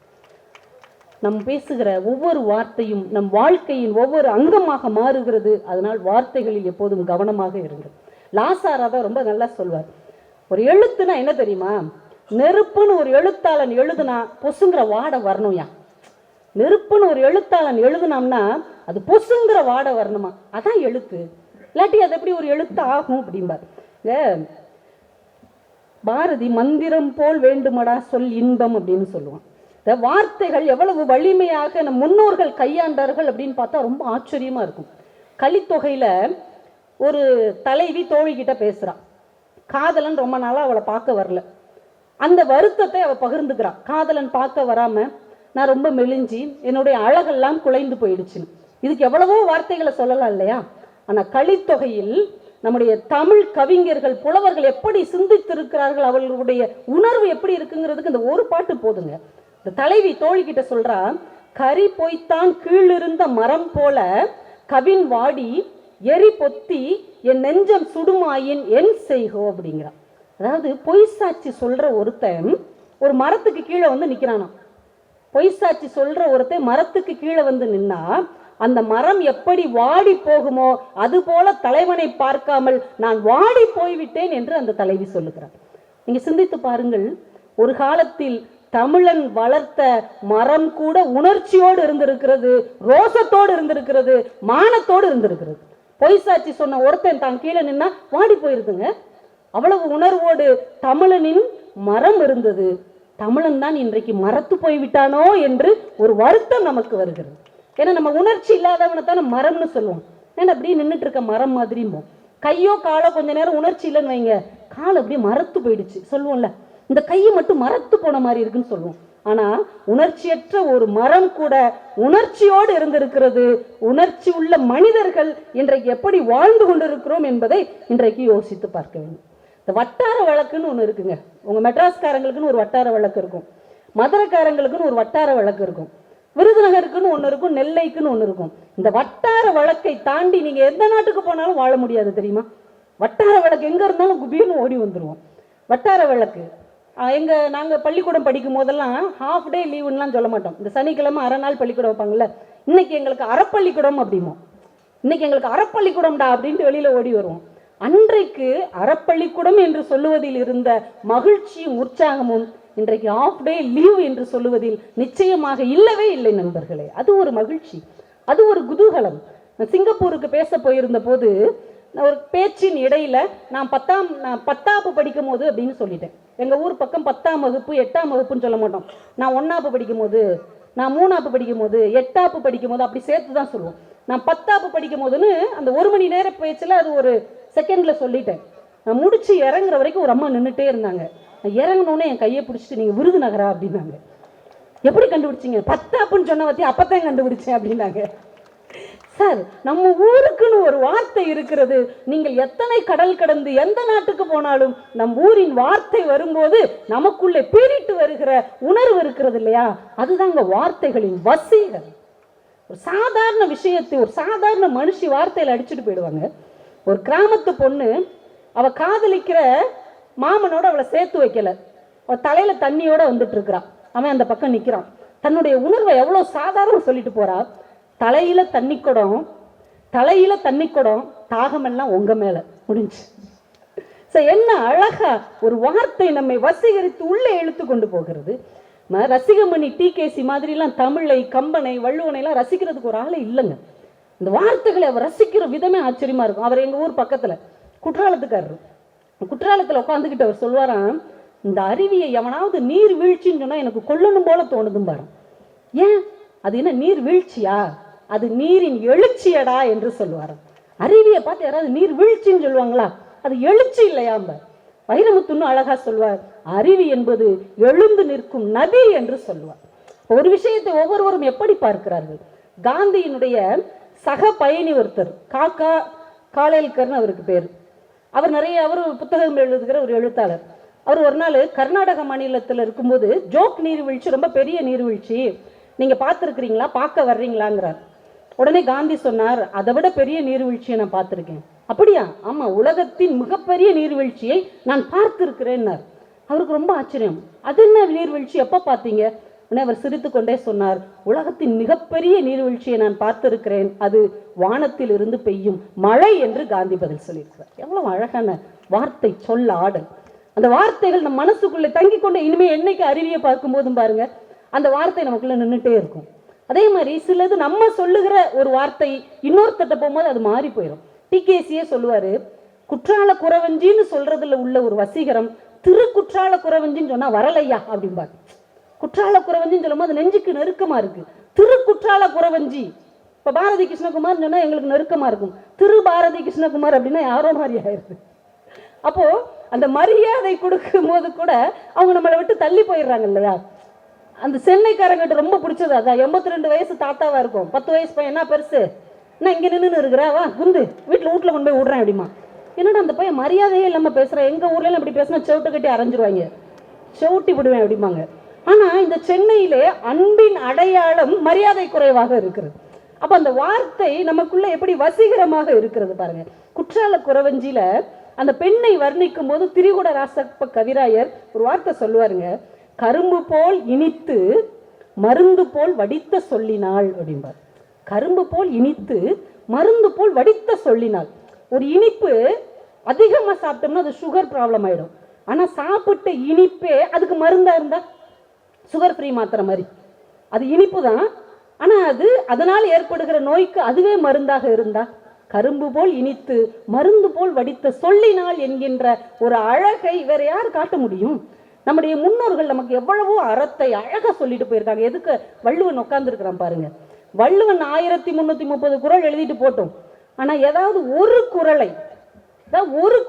நம் பேசுகிற ஒவ்வொரு வார்த்தையும் நம் வாழ்க்கையின் ஒவ்வொரு அங்கமாக மாறுகிறது. அதனால் வார்த்தைகளில் எப்போதும் கவனமாக இருங்கள். லாசாரா தான் ரொம்ப நல்லா சொல்வார். ஒரு எழுத்துனா என்ன தெரியுமா? நெருப்புன்னு ஒரு எழுத்தாளன் எழுதுனா பொசுங்கிற வாடை வரணும்யா. நெருப்புன்னு ஒரு எழுத்தாளன் எழுதுனாம்னா அது பொசுங்கிற வாடை வரணுமா? அதான் எழுத்து. இல்லாட்டி அது எப்படி ஒரு எழுத்து ஆகும் அப்படிம்பார். பாரதி மந்திரம் போல் வேண்டுமடா சொல் இன்பம் அப்படின்னு சொல்லுவான். இந்த வார்த்தைகள் எவ்வளவு வலிமையாக நம் முன்னோர்கள் கையாண்டார்கள் அப்படின்னு பார்த்தா ரொம்ப ஆச்சரியமா இருக்கும். கலித்தொகையில ஒரு தலைவி தோழிகிட்ட பேசுறான். காதலன் ரொம்ப நாளா அவளை பார்க்க வரல. அந்த வருத்தத்தை அவள் பகிர்ந்துக்கிறான். காதலன் பார்க்க வராம நான் ரொம்ப மெலிஞ்சி என்னுடைய அழகெல்லாம் குலைந்து போயிடுச்சு. இதுக்கு எவ்வளவோ வார்த்தைகளை சொல்லலாம் இல்லையா? ஆனா கலித்தொகையில் நம்முடைய தமிழ் கவிஞர்கள், புலவர்கள் எப்படி சிந்தித்திருக்கிறார்கள், அவர்களுடைய உணர்வு எப்படி இருக்குங்கிறதுக்கு இந்த ஒரு பாட்டு போதுங்க. இந்த தலைவி தோழிகிட்ட சொல்றா, கரி பொய்த்தான் கீழிருந்த மரம் போல கவின் வாடி எரி பொத்தி என் நெஞ்சம் சுடுமாயின் என் செய்கோ அப்படிங்கிறான். அதாவது பொய் சாட்சி சொல்ற ஒருத்தன் ஒரு மரத்துக்கு கீழே வந்து நிற்கிறானா. பொய் சாட்சி சொல்ற ஒருத்தன் மரத்துக்கு கீழே வந்து நின்னா அந்த மரம் எப்படி வாடி போகுமோ அது போல தலைவனை பார்க்காமல் நான் வாடி போய்விட்டேன் என்று அந்த தலைவி சொல்லுகிறார். நீங்க சிந்தித்து பாருங்கள். ஒரு காலத்தில் தமிழன் வளர்த்த மரம் கூட உணர்ச்சியோடு இருந்திருக்கிறது, ரோசத்தோடு இருந்திருக்கிறது, மானத்தோடு இருந்திருக்கிறது. பொய் சாட்சி சொன்ன ஒருத்தன் தான் கீழே நின்னா வாடி போயிருதுங்க. அவ்வளவு உணர்வோடு தமிழனின் மரம் இருந்தது. தமிழன் தான் இன்றைக்கு மரத்து போய்விட்டானோ என்று ஒரு வருத்தம் நமக்கு வருகிறது. ஏன்னா நம்ம உணர்ச்சி இல்லாதவனை தானே மரம்னு சொல்லுவோம். ஏன்னா அப்படியே நின்றுட்டு இருக்க மரம் மாதிரிமோ. கையோ காலோ கொஞ்ச நேரம் உணர்ச்சி இல்லைன்னு வைங்க, கால் அப்படியே மரத்து போயிடுச்சு சொல்லுவோம்ல. இந்த கையை மட்டும் மரத்து போன மாதிரி இருக்குன்னு சொல்லுவோம். ஆனா உணர்ச்சியற்ற ஒரு மரம் கூட உணர்ச்சியோடு இருந்திருக்கிறது. உணர்ச்சி உள்ள மனிதர்கள் இன்றைக்கு எப்படி வாழ்ந்து கொண்டிருக்கிறோம் என்பதை இன்றைக்கு யோசித்து பார்க்க வேண்டும். இந்த வட்டார வழக்குன்னு ஒன்று இருக்குங்க. உங்க மெட்ராஸ்காரங்களுக்குன்னு ஒரு வட்டார வழக்கு இருக்கும், மதுரைக்காரங்களுக்குன்னு ஒரு வட்டார வழக்கு இருக்கும், விருதுநகருக்குன்னு ஒன்று இருக்கும், நெல்லைக்குன்னு ஒன்று இருக்கும். இந்த வட்டார வழக்கை தாண்டி நீங்க எந்த நாட்டுக்கு போனாலும் வாழ முடியாது தெரியுமா? வட்டார வழக்கு எங்க இருந்தாலும் குபீர்னு ஓடி வந்துடுவோம். வட்டார வழக்கு நாங்கள் பள்ளிக்கூடம் படிக்கும் போதெல்லாம் ஹாஃப் டே லீவுன்னெலாம் சொல்ல மாட்டோம். இந்த சனிக்கிழமை அரை நாள் பள்ளிக்கூடம் வைப்பாங்கல்ல, இன்னைக்கு எங்களுக்கு அறப்பள்ளிக்கூடம் அப்படிமோ, இன்னைக்கு எங்களுக்கு அறப்பள்ளிக்கூடம்டா அப்படின்ட்டு வெளியில் ஓடி வருவோம். அன்றைக்கு அறப்பள்ளிக்கூடம் என்று சொல்லுவதில் இருந்த மகிழ்ச்சியும் உற்சாகமும் இன்றைக்கு ஆஃப் டே லீவ் என்று சொல்லுவதில் நிச்சயமாக இல்லவே இல்லை நண்பர்களே. அது ஒரு மகிழ்ச்சி, அது ஒரு குதூகலம். சிங்கப்பூருக்கு பேச போயிருந்த போது ஒரு பேச்சின் இடையில நான் பத்தாப்பு படிக்கும் போது அப்படின்னு சொல்லிட்டேன். எங்கள் ஊர் பக்கம் 10ஆம் வகுப்பு 8ஆம் வகுப்புன்னு சொல்ல மாட்டோம். நான் 1ஆப்பு படிக்கும் போது, நான் 3ஆப்பு படிக்கும் போது, 8ஆப்பு படிக்கும் போது அப்படி சேர்த்து தான் சொல்லுவோம். நான் 10ஆப்பு படிக்கும் போதுன்னு அந்த 1 மணி நேர பேச்சில் அது ஒரு செகண்ட்ல சொல்லிட்டேன். நான் முடிச்சு இறங்குற வரைக்கும் ஒரு அம்மா நின்றுட்டே இருந்தாங்க. நான் இறங்கினோன்னே என் கையை பிடிச்சிட்டு நீங்கள் விருதுநகரா அப்படின்னாங்க. எப்படி கண்டுபிடிச்சிங்க? 10ஆப்புன்னு சொன்ன பற்றி அப்பத்தான் கண்டுபிடிச்சேன் அப்படின்னாங்க. சார் நம்ம ஊருக்குன்னு ஒரு வார்த்தை இருக்கிறது. நீங்கள் எத்தனை கடல் கடந்து எந்த நாட்டுக்கு போனாலும் நம் ஊரின் வார்த்தை வரும்போது நமக்குள்ளே பீறிட்டு வருகிற உணர்வு இருக்கிறது இல்லையா, அதுதாங்க வார்த்தைகளின் வசீகரம். ஒரு சாதாரண விஷயத்தை ஒரு சாதாரண மனுஷி வார்த்தையில் அடிச்சுட்டு போயிடுவாங்க. ஒரு கிராமத்து பொண்ணு அவ காதலிக்கிற மாமனோட அவளை சேர்த்து வைக்கல, அவ தலையில தண்ணியோட வந்துட்டு இருக்கிறான், அவன் அந்த பக்கம் நிற்கிறான். தன்னுடைய உணர்வை எவ்வளோ சாதாரணம் சொல்லிட்டு போறா. தலையில தண்ணி குடம், தலையில தண்ணி குடம், தாகமெல்லாம் உங்க மேல முடிஞ்சு. என்ன அழகா ஒரு வார்த்தை நம்மை வசீகரித்து உள்ளே இழுத்து கொண்டு போகிறது. ரசிகமணி டிகேசி மாதிரிலாம் தமிழை, கம்பனை, வள்ளுவனைலாம் ரசிக்கிறதுக்கு ஒரு ஆளே இல்லைங்க. இந்த வார்த்தைகளை அவர் ரசிக்கிற விதமே ஆச்சரியமா இருக்கும். அவர் எங்க ஊர் பக்கத்துல குற்றாலத்துக்காரரு. குற்றாலத்தில் உட்காந்துக்கிட்டு அவர் சொல்வாராம், இந்த அருவியை எவனாவது நீர் வீழ்ச்சின்னு சொன்னா எனக்கு கொல்லணும் போல தோணுதும் பாரு. ஏன் அது என்ன நீர் வீழ்ச்சியா, அது நீரின் எழுச்சியடா என்று சொல்லுவார். அருவியை பார்த்து யாராவது நீர் வீழ்ச்சின்னு சொல்லுவாங்களா? அது எழுச்சி இல்லையாம்ப. வைரமுத்துன்னு அழகா சொல்வார், அருவி என்பது எழுந்து நிற்கும் நதி என்று சொல்லுவார். ஒரு விஷயத்தை ஒவ்வொருவரும் எப்படி பார்க்கிறார்கள். காந்தியினுடைய சக பயணி ஒருத்தர் காக்கா காலேல்கர்னு அவருக்கு பேர். அவர் புத்தகம் எழுதுகிற ஒரு எழுத்தாளர். அவர் ஒரு நாள் கர்நாடக மாநிலத்தில் இருக்கும்போது ஜோக் நீர்வீழ்ச்சி ரொம்ப பெரிய நீர்வீழ்ச்சி, நீங்க பார்த்துருக்கிறீங்களா, பார்க்க வர்றீங்களாங்கிறார். உடனே காந்தி சொன்னார், அதை விட பெரிய நீர்வீழ்ச்சியை நான் பார்த்துருக்கேன். அப்படியா? ஆமா, உலகத்தின் மிகப்பெரிய நீர்வீழ்ச்சியை நான் பார்த்திருக்கிறேன்னார். அவருக்கு ரொம்ப ஆச்சரியம். அது என்ன நீர்வீழ்ச்சி, எப்ப பார்த்தீங்க? உடனே அவர் சிரித்து கொண்டே சொன்னார், உலகத்தின் மிகப்பெரிய நீர்வீழ்ச்சியை நான் பார்த்திருக்கிறேன், அது வானத்தில் இருந்து பெய்யும் மழை என்று காந்தி பதில் சொல்லியிருக்கிறார். எவ்வளவு அழகான வார்த்தை, சொல்ல ஆடல். அந்த வார்த்தைகள் நம் மனசுக்குள்ளே தங்கி கொண்டு இனிமே என்னைக்கு அருவியை பார்க்கும் போதும் பாருங்க அந்த வார்த்தை நமக்குள்ள நின்றுட்டே இருக்கும். அதே மாதிரி சிலது நம்ம சொல்லுகிற ஒரு வார்த்தை இன்னொருத்தட்ட போகும்போது அது மாறி போயிடும். டிகேசியே சொல்லுவாரு, குற்றால குறவஞ்சின்னு சொல்றதுல உள்ள ஒரு வசீகரம் திரு குற்றால குறவஞ்சின்னு சொன்னா வரலையா அப்படிம்பாரு. குற்றால குறவஞ்சின்னு சொல்லும் போது நெஞ்சுக்கு நெருக்கமா இருக்கு. திரு குற்றால குறவஞ்சி, இப்ப பாரதி கிருஷ்ணகுமார் சொன்னா எங்களுக்கு நெருக்கமா இருக்கும். திரு பாரதி கிருஷ்ணகுமார் அப்படின்னா யாரோ மாதிரி ஆயிருக்கு. அப்போ அந்த மரியாதை கொடுக்கும் போது கூட அவங்க நம்மளை விட்டு தள்ளி போயிடுறாங்க இல்லையா. அந்த சென்னைக்காரங்கிட்ட ரொம்ப பிடிச்சது அதான். 82 வயசு தாத்தாவா இருக்கும், 10 வயசு பையன் என்ன பெருசு, நான் இங்க நின்று இருக்கிறா, வா குந்து வீட்டுல கொண்டு போய் விடுறேன் அப்படிமா. என்னடா அந்த பையன் மரியாதையே இல்லாம பேசுறேன், எங்க ஊர்ல அப்படி பேசினா செவிட்டு கட்டி அரைஞ்சிருவாங்க, செவிட்டி விடுவேன் அப்படிமாங்க. ஆனா இந்த சென்னையிலே அன்பின் அடையாளம் மரியாதை குறைவாக இருக்கிறது. அப்ப அந்த வார்த்தை நமக்குள்ள எப்படி வசீகரமாக இருக்கிறது பாருங்க. குற்றால குறவஞ்சியில அந்த பெண்ணை வர்ணிக்கும் போது திரிகுட ராசப்ப கவிராயர் ஒரு வார்த்தை சொல்லுவாருங்க, கரும்பு போல் இனித்து மருந்து போல் வடித்த சொல்லினாள் அப்படிம்பார். கரும்பு போல் இனித்து மருந்து போல் வடித்த சொல்லினாள். ஒரு இனிப்பு அதிகமா சாப்பிட்டோம்னா அது சுகர் ப்ராப்ளம் ஆயிடும். ஆனா சாப்பிட்ட இனிப்பே அதுக்கு மருந்தா இருந்தா, சுகர் ஃப்ரீ மாத்திரை மாதிரி, அது இனிப்பு தான், ஆனா அது அதனால் ஏற்படுகிற நோய்க்கு அதுவே மருந்தாக இருந்தா, கரும்பு போல் இனித்து மருந்து போல் வடித்த சொல்லினால் என்கின்ற ஒரு அழகை வேற யார் காட்ட முடியும்? நம்முடைய முன்னோர்கள் நமக்கு எவ்வளவோ அறத்தை அழகா சொல்லிட்டு போயிருக்காங்க. எதுக்கு வள்ளுவன் உட்கார்ந்து இருக்கிறான் பாருங்க. வள்ளுவன் 1330 குறள் எழுதிட்டு போட்டோம். ஆனா ஏதாவது ஒரு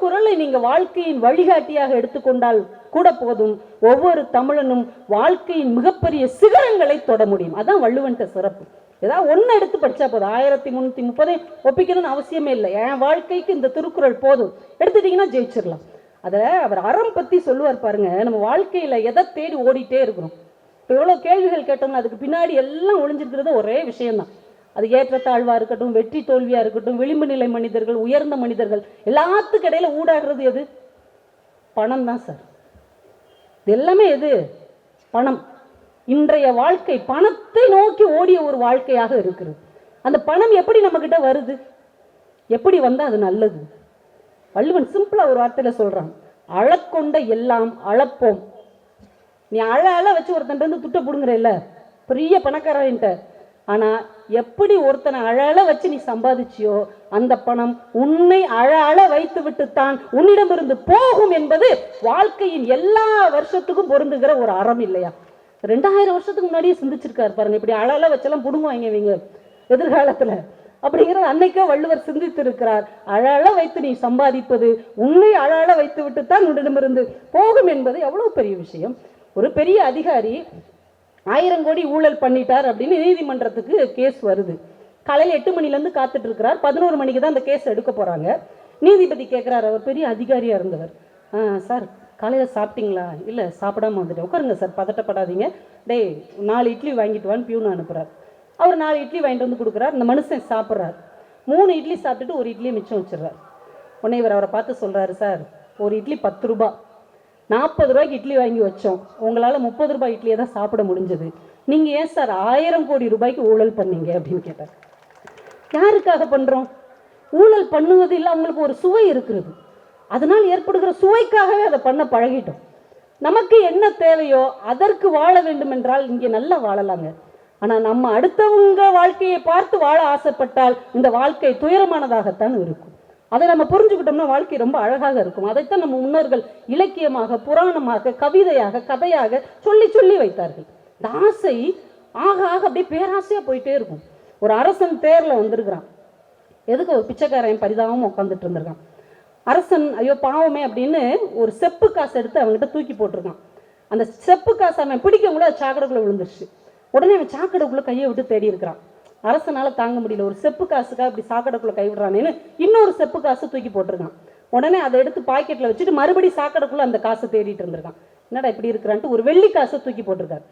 குறளை நீங்க வாழ்க்கையின் வழிகாட்டியாக எடுத்துக்கொண்டால் கூட போதும், ஒவ்வொரு தமிழனும் வாழ்க்கையின் மிகப்பெரிய சிகரங்களை தொட முடியும். அதான் வள்ளுவன்ட்ட சிறப்பு. ஏதாவது ஒன்னு எடுத்து படிச்சா போதும். 1330 ஒப்பிக்கணும்னு அவசியமே இல்லை. என் வாழ்க்கைக்கு இந்த திருக்குறள் போதும் எடுத்துட்டீங்கன்னா ஜெயிச்சிடலாம். அத அவர் அறம் பத்தி சொல்லுவார் பாருங்க. நம்ம வாழ்க்கையில எதை தேடி ஓடிட்டே இருக்கிறோம். இப்போ எவ்வளவு கேள்விகள் கேட்டோம்னா அதுக்கு பின்னாடி எல்லாம் ஒளிஞ்சிருக்கிறது ஒரே விஷயம்தான். அது ஏற்றத்தாழ்வா இருக்கட்டும், வெற்றி தோல்வியா இருக்கட்டும், விளிம்பு நிலை மனிதர்கள், உயர்ந்த மனிதர்கள், எல்லாத்துக்கு இடையில ஊடாடுறது எது? பணம் தான் சார். இது எல்லாமே எது? பணம். இன்றைய வாழ்க்கை பணத்தை நோக்கி ஓடிய ஒரு வாழ்க்கையாக இருக்கிறது. அந்த பணம் எப்படி நம்ம கிட்ட வருது? எப்படி வந்தா அது நல்லது? வள்ளுவன் சிம்பிளா ஒரு வார்த்தையில சொல்றான், அழக்கொண்ட எல்லாம் அளப்போம். நீ அழ வச்சு ஒருத்தன் இருந்து துட்ட புடுங்குற இல்ல, பெரிய பணக்காரன்ட்ட. ஆனா எப்படி ஒருத்தனை அழ வச்சு நீ சம்பாதிச்சியோ அந்த பணம் உன்னை அழ வைத்து விட்டுத்தான் உன்னிடமிருந்து போகும் என்பது வாழ்க்கையின் எல்லா வருஷத்துக்கும் பொருந்துகிற ஒரு அறம் இல்லையா? 2000 வருஷத்துக்கு முன்னாடியே சிந்திச்சிருக்காரு பாருங்க. இப்படி அழ வச்செல்லாம் புடுங்குவாங்க இவங்க எதிர்காலத்துல அப்படிங்கிறது அன்னைக்கே வள்ளுவர் சிந்தித்து இருக்கிறார். அழ வைத்து நீ சம்பாதிப்பது உன்னை அழ வைத்து விட்டுத்தான் உன்னிடமிருந்து போகும் என்பது எவ்வளவு பெரிய விஷயம். ஒரு பெரிய அதிகாரி 1000 கோடி ஊழல் பண்ணிட்டார் அப்படின்னு நீதிமன்றத்துக்கு கேஸ் வருது. காலையில் 8 மணிலேருந்து காத்துட்டு இருக்கிறார். 11 மணிக்கு தான் அந்த கேஸ் எடுக்க போகிறாங்க. நீதிபதி கேட்குறாரு, அவர் பெரிய அதிகாரியாக இருந்தவர். சார் காலையில் சாப்பிட்டீங்களா? இல்லை சாப்பிடாம வந்துட்டேன். உட்காருங்க சார், பதட்டப்படாதீங்க. டேய் 4 இட்லி வாங்கிட்டு வான்னு பியூன் அனுப்புகிறார். அவர் 4 இட்லி வாங்கிட்டு வந்து கொடுக்குறார். இந்த மனுஷன் சாப்பிட்றாரு. 3 இட்லி சாப்பிட்டுட்டு ஒரு இட்லியை மிச்சம் வச்சிடுறார். உடனே இவர் அவரை பார்த்து சொல்கிறாரு, சார் ஒரு இட்லி 10 ரூபா, 40 ரூபாய்க்கு இட்லி வாங்கி வச்சோம், உங்களால் 30 ரூபாய் இட்லியை தான் சாப்பிட முடிஞ்சது, நீங்கள் ஏன் சார் 1000 கோடி ரூபாய்க்கு ஊழல் பண்ணீங்க அப்படின்னு கேட்டார். யாருக்காக பண்ணுறோம்? ஊழல் பண்ணுவது இல்லை, அவங்களுக்கு ஒரு சுவை இருக்கிறது, அதனால் ஏற்படுகிற சுவைக்காகவே அதை பண்ண பழகிட்டோம். நமக்கு என்ன தேவையோ அதற்கு வாழ வேண்டும் என்றால் இங்கே நல்லா வாழலாங்க. ஆனால் நம்ம அடுத்தவங்க வாழ்க்கையை பார்த்து வாழ ஆசைப்பட்டால் இந்த வாழ்க்கை துயரமானதாகத்தான் இருக்கும். அதை நம்ம புரிஞ்சுக்கிட்டோம்னா வாழ்க்கை ரொம்ப அழகாக இருக்கும். அதைத்தான் நம்ம முன்னோர்கள் இலக்கியமாக, புராணமாக, கவிதையாக, கதையாக சொல்லி சொல்லி வைத்தார்கள். இந்த ஆசை ஆக ஆக அப்படியே பேராசையாக போயிட்டே இருக்கும். ஒரு அரசன் தேரில் வந்திருக்கிறான். எதுக்கு? ஒரு பிச்சைக்காரன் பரிதாபமாக உட்காந்துட்டு இருந்திருக்கான். அரசன் ஐயோ பாவமே அப்படின்னு ஒரு செப்பு காசு எடுத்து அவங்ககிட்ட தூக்கி போட்டிருக்கான். அந்த செப்பு காசு அவன் பிடிக்க கூட சாக்கடைக்குள்ளே விழுந்துருச்சு. உடனே அவன் சாக்கடைக்குள்ளே கையை விட்டு தேடி இருக்கிறான். அரசனால தாங்க முடியல, ஒரு செப்பு காசுக்காக இப்படி சாக்கடைக்குள்ளே கை விடுறானேன்னு இன்னொரு செப்பு காசு தூக்கி போட்டிருக்கான். உடனே அதை எடுத்து பாக்கெட்டில் வச்சுட்டு மறுபடியும் சாக்கடைக்குள்ளே அந்த காசை தேடிட்டு இருந்திருக்கான். என்னடா இப்படி இருக்கிறான்ட்டு ஒரு வெள்ளி காசை தூக்கி போட்டிருக்காரு.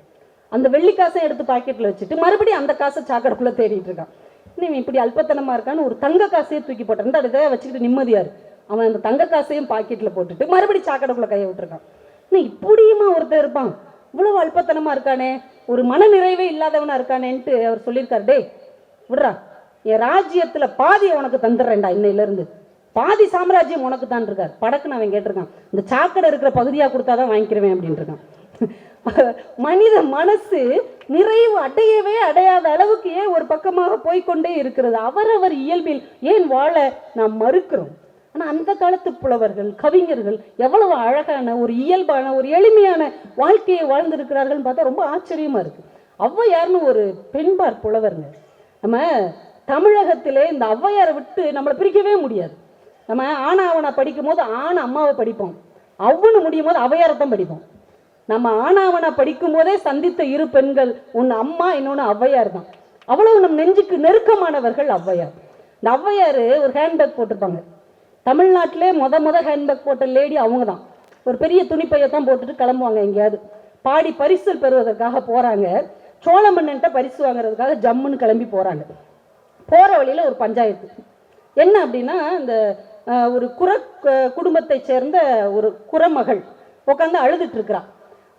அந்த வெள்ளி காசை எடுத்து பாக்கெட்டில் வச்சுட்டு மறுபடியும் அந்த காசை சாக்கடைக்குள்ளே தேடிட்டு இருக்கான். இன்னும் இப்படி அல்பத்தனமாக இருக்கான்னு ஒரு தங்க காசையே தூக்கி போட்டான். அதை வச்சுக்கிட்டு நிம்மதியாரு. அவன் அந்த தங்க காசையும் பாக்கெட்டில் போட்டுட்டு மறுபடியும் சாக்கடைக்குள்ளே கையை விட்டுருக்கான். இன்னும் இப்படியுமா ஒருத்தர் இருப்பான்? இவ்வளவு அல்பத்தனமாக இருக்கானே, ஒரு மன நிறைவே இல்லாதவனா இருக்கானேன்ட்டு அவர் சொல்லியிருக்காரு, டே விடுறா, என் ராஜ்யத்தில் பாதியை உனக்கு தந்துடுறேன்டா, இன்னையிலேருந்து பாதி சாம்ராஜ்யம் உனக்கு தான் இருக்கார். படக்குன்னு அவன் கேட்டிருக்கான், இந்த சாக்கடை இருக்கிற பகுதியாக கொடுத்தாதான் வாங்கிக்கிறவேன் அப்படின்ட்டு இருக்கான். மனித மனசு நிறைவு அடையவே அடையாத அளவுக்கு ஏன் ஒரு பக்கமாக போய்கொண்டே இருக்கிறது? அவரவர் இயல்பில் ஏன் வாழ நாம் மறுக்கிறோம்? ஆனால் அந்த காலத்து புலவர்கள், கவிஞர்கள் எவ்வளவு அழகான ஒரு இயல்பான ஒரு எளிமையான வாழ்க்கையை வாழ்ந்திருக்கிறார்கள் பார்த்தா ரொம்ப ஆச்சரியமா இருக்கு. ஔவையார்னு ஒரு பெண்பார் புலவருங்க. நம்ம தமிழகத்திலே இந்த ஔவையாரை விட்டு நம்மளை பிரிக்கவே முடியாது. நம்ம ஆனாவனா படிக்கும் போது அம்மாவை படிப்போம், அவ்வுன்னு முடியும் போது ஔவையாரை தான் படிப்போம். நம்ம ஆனாவனா படிக்கும் போதே சந்தித்த 2 பெண்கள், ஒன்று அம்மா, இன்னொன்று ஔவையார் தான். அவ்வளவு நம் நெஞ்சுக்கு நெருக்கமானவர்கள் ஔவையார். இந்த ஔவையார் ஒரு ஹேண்ட்பேக் போட்டிருப்பாங்க. தமிழ்நாட்டிலே முத ஹேண்ட்பேக் போட்ட லேடி அவங்க தான். ஒரு பெரிய துணிப்பையை தான் போட்டுட்டு கிளம்புவாங்க. எங்கேயாவது பாடி பரிசு பெறுவதற்காக போகிறாங்க. சோழ மன்னன்ட்ட பரிசு வாங்குறதுக்காக ஜம்முன்னு கிளம்பி போகிறாங்க. போகிற வழியில் ஒரு பஞ்சாயத்து. என்ன அப்படின்னா, இந்த ஒரு குடும்பத்தை சேர்ந்த ஒரு குறமகள் உட்காந்து அழுதுட்டு இருக்கிறான்.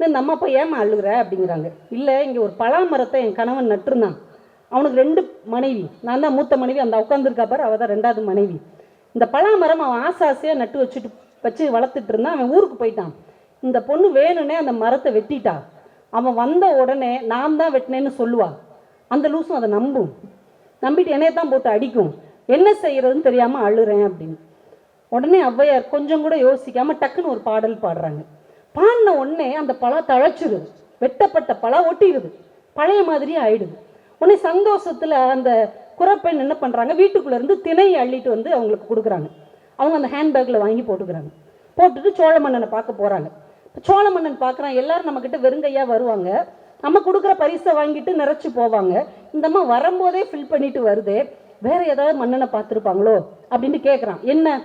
இந்த அம்மா அப்பா ஏமா அழுகுற அப்படிங்கிறாங்க. இல்லை, இங்கே ஒரு பலாமரத்தை என் கணவன் நட்டுருந்தான், அவனுக்கு 2 மனைவி, நான் தான் மூத்த மனைவி, அந்த உட்காந்துருக்கா பாரு அவள் தான் 2வது மனைவி. இந்த பலாமரம் அவன் ஆசாசியாக நட்டு வச்சு வளர்த்துட்டு இருந்தான். அவன் ஊருக்கு போயிட்டான். இந்த பொண்ணு வேணும்னே அந்த மரத்தை வெட்டிட்டா. அவன் வந்த உடனே நான் தான் வெட்டினேன்னு சொல்லுவா. அந்த லூசும் அதை நம்பிட்டு என்னைய தான் போட்டு அடிக்கும். என்ன செய்யறதுன்னு தெரியாமல் அழுறேன் அப்படின்னு. உடனே ஔவையார் கொஞ்சம் கூட யோசிக்காம டக்குன்னு ஒரு பாடல் பாடுறாங்க. பாடின உடனே அந்த பலா தழைச்சிருது, வெட்டப்பட்ட பலா ஒட்டிடுது, பழைய மாதிரியே ஆயிடுது. உடனே சந்தோஷத்தில் அந்த குறப்பெண் என்ன பண்ணுறாங்க, வீட்டுக்குள்ளேருந்து திணையை அள்ளிட்டு வந்து அவங்களுக்கு கொடுக்குறாங்க. அவங்க அந்த ஹேண்ட்பேக்கில் வாங்கி போட்டுக்கிறாங்க. போட்டுட்டு சோழ மன்னனை பார்க்க போகிறாங்க. சோழ மன்னன் பார்க்குறான், எல்லாரும் நம்மக்கிட்ட வெறுங்கையாக வருவாங்க, நம்ம கொடுக்குற பரிசை வாங்கிட்டு நிறைச்சி போவாங்க. இந்தம்மா வரும்போதே ஃபில் பண்ணிட்டு வருதே, வேற ஏதாவது மன்னனை பார்த்துருப்பாங்களோ அப்படின்ட்டு கேட்குறான். என்ன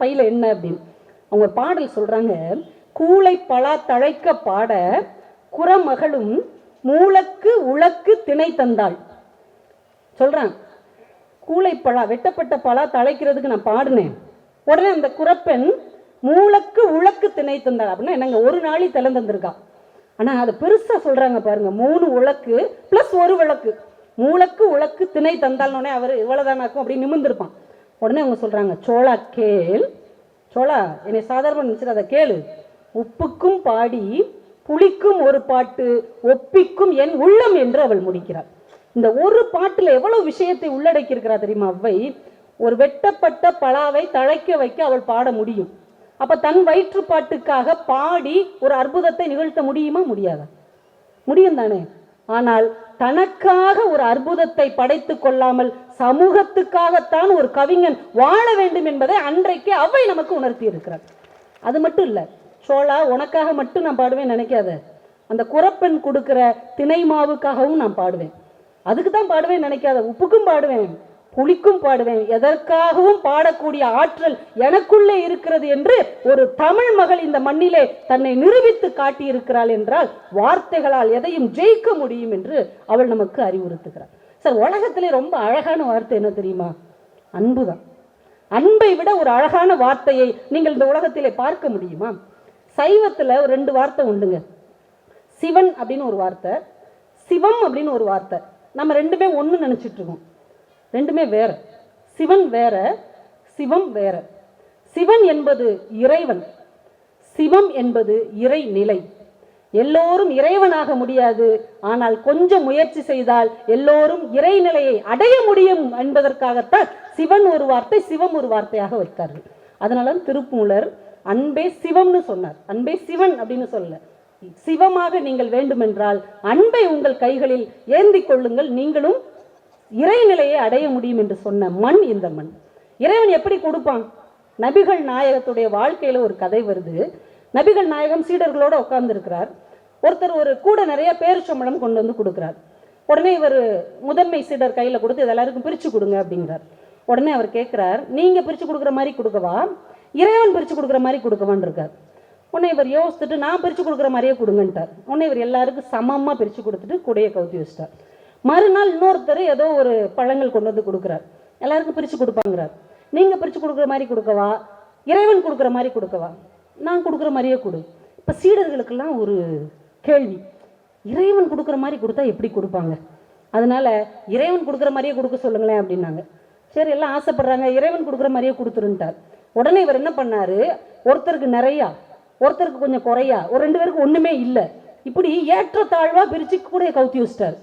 பையில் என்ன அப்படின்னு. அவங்க ஒரு பாடல் சொல்கிறாங்க. கூளை பலா தழைக்க பாட குறமகளும் மூலக்கு உலக்கு திணை தந்தாள் சொல்கிறான். கூளைப்பழா, வெட்டப்பட்ட பலா தழைக்கிறதுக்கு நான் பாடினேன். உடனே அந்த குறப்பெண் மூலக்கு உலக்கு திணை தந்தாள் அப்படின்னா என்னங்க, ஒரு நாளி திறந்திருக்கா. ஆனால் அதை பெருசாக சொல்கிறாங்க பாருங்க, 3 உலக்கு ப்ளஸ் 1 விளக்கு, மூலக்கு உலக்கு திணை தந்தாள்னோடனே அவர் இவ்வளோதானாக்கும் அப்படின்னு நிமிர்ந்திருப்பான். உடனே அவங்க சொல்கிறாங்க, சோழா கேள், சோழா என்னை சாதாரண நினச்சிட்டு அதை கேளு, உப்புக்கும் பாடி புளிக்கும் ஒரு பாட்டு ஒப்பிக்கும் என் உள்ளம் என்று அவள் முடிக்கிறாள். இந்த ஒரு பாட்டில் எவ்வளவு விஷயத்தை உள்ளடக்கி இருக்கிறா தெரியுமா அவ்வை? ஒரு வெட்டப்பட்ட பலாவை தழைக்க வைக்க அவள் பாட முடியும். அப்ப தன் வயிற்றுப்பாட்டுக்காக பாடி ஒரு அற்புதத்தை நிகழ்த்த முடியுமா? முடியாதா? முடியும் தானே. ஆனால் தனக்காக ஒரு அற்புதத்தை படைத்து கொள்ளாமல் சமூகத்துக்காகத்தான் ஒரு கவிஞன் வாழ வேண்டும் என்பதை அன்றைக்கு அவ்வை நமக்கு உணர்த்தி இருக்கிறார். அது மட்டும் இல்லை, சோழா உனக்காக மட்டும் நான் பாடுவேன் நினைக்காத, அந்த குறப்பெண் கொடுக்கிற திணை மாவுக்காகவும் நான் பாடுவேன். அதுக்கு தான் பாடுவேன் நினைக்காத, உப்புக்கும் பாடுவேன், புளிக்கும் பாடுவேன், எதற்காகவும் பாடக்கூடிய ஆற்றல் எனக்குள்ளே இருக்கிறது என்று ஒரு தமிழ் மகள் இந்த மண்ணிலே தன்னை நிரூபித்து காட்டியிருக்கிறாள் என்றால் வார்த்தைகளால் எதையும் ஜெயிக்க முடியும் என்று அவள் நமக்கு அறிவுறுத்துகிறாள். சார், உலகத்திலே ரொம்ப அழகான வார்த்தை என்ன தெரியுமா? அன்புதான். அன்பை விட ஒரு அழகான வார்த்தையை நீங்கள் இந்த உலகத்திலே பார்க்க முடியுமா? சைவத்தில் ஒரு 2 வார்த்தை உண்டுங்க. சிவன் அப்படின்னு ஒரு வார்த்தை, சிவம் அப்படின்னு ஒரு வார்த்தை. நம்ம ரெண்டுமே ஒன்று நினைச்சிட்டு இருக்கோம். ரெண்டுமே வேற. சிவன் வேற, சிவம் வேற. சிவன் என்பது இறைவன், சிவம் என்பது இறைநிலை. எல்லோரும் இறைவனாக முடியாது, ஆனால் கொஞ்சம் முயற்சி செய்தால் எல்லோரும் இறைநிலையை அடைய முடியும் என்பதற்காகத்தான் சிவன் ஒரு வார்த்தை, சிவம் ஒரு வார்த்தையாக வைத்தார்கள். அதனால திருமூலர் அன்பே சிவம்னு சொன்னார். அன்பே சிவன் அப்படின்னு சொல்லல. சிவமாக நீங்கள் வேண்டுமென்றால் அன்பை உங்கள் கைகளில் ஏந்தி கொள்ளுங்கள், நீங்களும் இறைநிலையை அடைய முடியும் என்று சொன்ன மண் இந்த மண். இறைவன் எப்படி கொடுப்பான்? நபிகள் நாயகத்துடைய வாழ்க்கையில ஒரு கதை வருது. நபிகள் நாயகம் சீடர்களோட உட்கார்ந்து இருக்கிறார். ஒருத்தர் ஒரு கூட நிறைய பேரிச்சம்பழம் கொண்டு வந்து கொடுக்கிறார். உடனே இவர் முதன்மை சீடர் கையில கொடுத்து இது எல்லாருக்கும் பிரிச்சு கொடுங்க அப்படிங்கிறார். உடனே அவர் கேட்கிறார், நீங்க பிரிச்சு கொடுக்குற மாதிரி கொடுக்கவா, இறைவன் பிரிச்சு கொடுக்குற மாதிரி கொடுக்கவான்னு இருக்கார். உடனே இவர் யோசிச்சுட்டு நான் பிரிச்சு கொடுக்குற மாதிரியே கொடுங்கன்ட்டார். உடனே இவர் எல்லாருக்கும் சமமா பிரிச்சு கொடுத்துட்டு கூடையை கவுத்தி வச்சிட்டார். மறுநாள் இன்னொருத்தர் ஏதோ ஒரு பழங்கள் கொண்டு வந்து கொடுக்குறார். எல்லாருக்கும் பிரிச்சு கொடுப்பாங்கிறார். நீங்க பிரிச்சு கொடுக்குற மாதிரி கொடுக்கவா, இறைவன் கொடுக்குற மாதிரி கொடுக்கவா? நான் கொடுக்குற மாதிரியே கொடு. இப்ப சீடர்களுக்கெல்லாம் ஒரு கேள்வி, இறைவன் கொடுக்குற மாதிரி கொடுத்தா எப்படி கொடுப்பாங்க? அதனால இறைவன் கொடுக்குற மாதிரியே கொடுக்க சொல்லுங்களேன் அப்படின்னாங்க. சரி, எல்லாம் ஆசைப்படுறாங்க, இறைவன் கொடுக்குற மாதிரியே கொடுத்துருன்ட்டார். உடனே இவர் என்ன பண்ணாரு, ஒருத்தருக்கு நிறையா, ஒருத்தருக்கு கொஞ்சம் குறையா, ஒரு 2 பேருக்கு ஒண்ணுமே இல்லை, இப்படி ஏற்றத்தாழ்வா பிரிச்சு கூட கவுத்தி வச்சிட்டார்.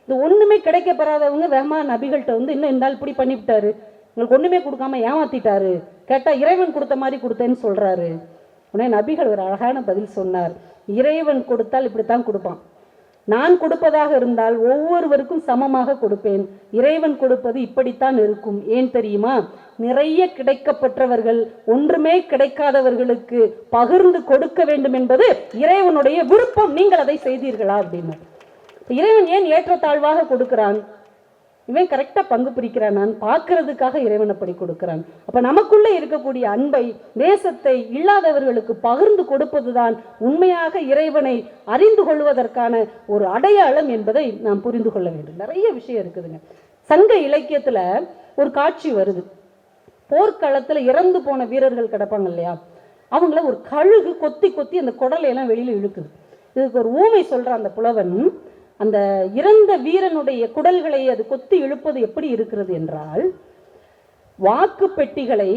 இது ஒண்ணுமே கிடைக்க பெறாதவங்க வேகமா நபிகள்கிட்ட வந்து இன்னும் இந்த ஆள் இப்படி பண்ணிவிட்டாரு, உங்களுக்கு ஒண்ணுமே கொடுக்காம ஏமாத்திட்டாரு, கேட்டா இறைவன் கொடுத்த மாதிரி கொடுத்தேன்னு சொல்றாரு. உடனே நபிகள் ஒரு அழகான பதில் சொன்னார், இறைவன் கொடுத்தால் இப்படித்தான் கொடுப்பான், நான் கொடுப்பதாக இருந்தால் ஒவ்வொருவருக்கும் சமமாக கொடுப்பேன், இறைவன் கொடுப்பது இப்படித்தான் இருக்கும். ஏன் தெரியுமா? நிறைய கிடைக்கப்பெற்றவர்கள் ஒன்றுமே கிடைக்காதவர்களுக்கு பகிர்ந்து கொடுக்க வேண்டும் என்பது இறைவனுடைய விருப்பம், நீங்கள் அதை செய்தீர்களா அப்படின்னு. இறைவன் ஏன் ஏற்றத்தாழ்வாக கொடுக்கிறான்? இவன் கரெக்டா பங்கு பிரிக்கிறான், நான் பார்க்கறதுக்காக இறைவன் அப்படி கொடுக்கிறான். அப்ப நமக்குள்ள இருக்கக்கூடிய அன்பை, நேசத்தை இல்லாதவர்களுக்கு பகிர்ந்து கொடுப்பதுதான் உண்மையாக இறைவனை அறிந்து கொள்வதற்கான ஒரு அடையாளம் என்பதை நாம் புரிந்து கொள்ள வேண்டும். நிறைய விஷயம் இருக்குதுங்க. சங்க இலக்கியத்துல ஒரு காட்சி வருது. போர்க்களத்துல இறந்து போன வீரர்கள் கிடப்பாங்க இல்லையா, அவங்கள ஒரு கழுகு கொத்தி கொத்தி அந்த குடலையெல்லாம் வெளியில இழுக்குது. இதுக்கு ஒரு ஊமை சொல்ற அந்த புலவன், அந்த இறந்த வீரனுடைய குடல்களை அது கொத்தி இழுப்பது எப்படி இருக்கிறது என்றால், வாக்கு பெட்டிகளை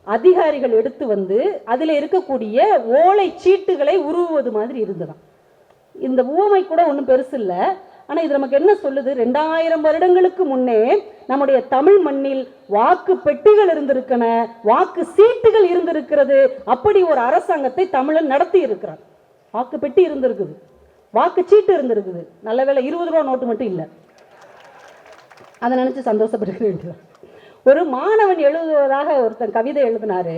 அதிகாரிகள் எடுத்து வந்து அதில் இருக்கக்கூடிய ஓலை சீட்டுகளை உருவுவது மாதிரி இருந்ததாம். இந்த ஊமை கூட ஒன்றும் பெருசு இல்லை, ஆனால் இது நமக்கு என்ன சொல்லுது? 2000 வருடங்களுக்கு முன்னே நம்முடைய தமிழ் மண்ணில் வாக்கு பெட்டிகள் இருந்திருக்கன, வாக்கு சீட்டுகள் இருந்திருக்கிறது. அப்படி ஒரு அரசாங்கத்தை தமிழன் நடத்தி இருக்கிறான். வாக்கு பெட்டி இருந்திருக்குது, வாக்கு சீட்டு இருந்திருக்குது. நல்ல வேளை 20 ரூபா நோட்டு மட்டும் இல்லை. அதை நினைச்சு சந்தோஷப்பட்டுக்க வேண்டியது. ஒரு மாணவன் எழுதுவதாக ஒருத்தன் கவிதை எழுதினாரு,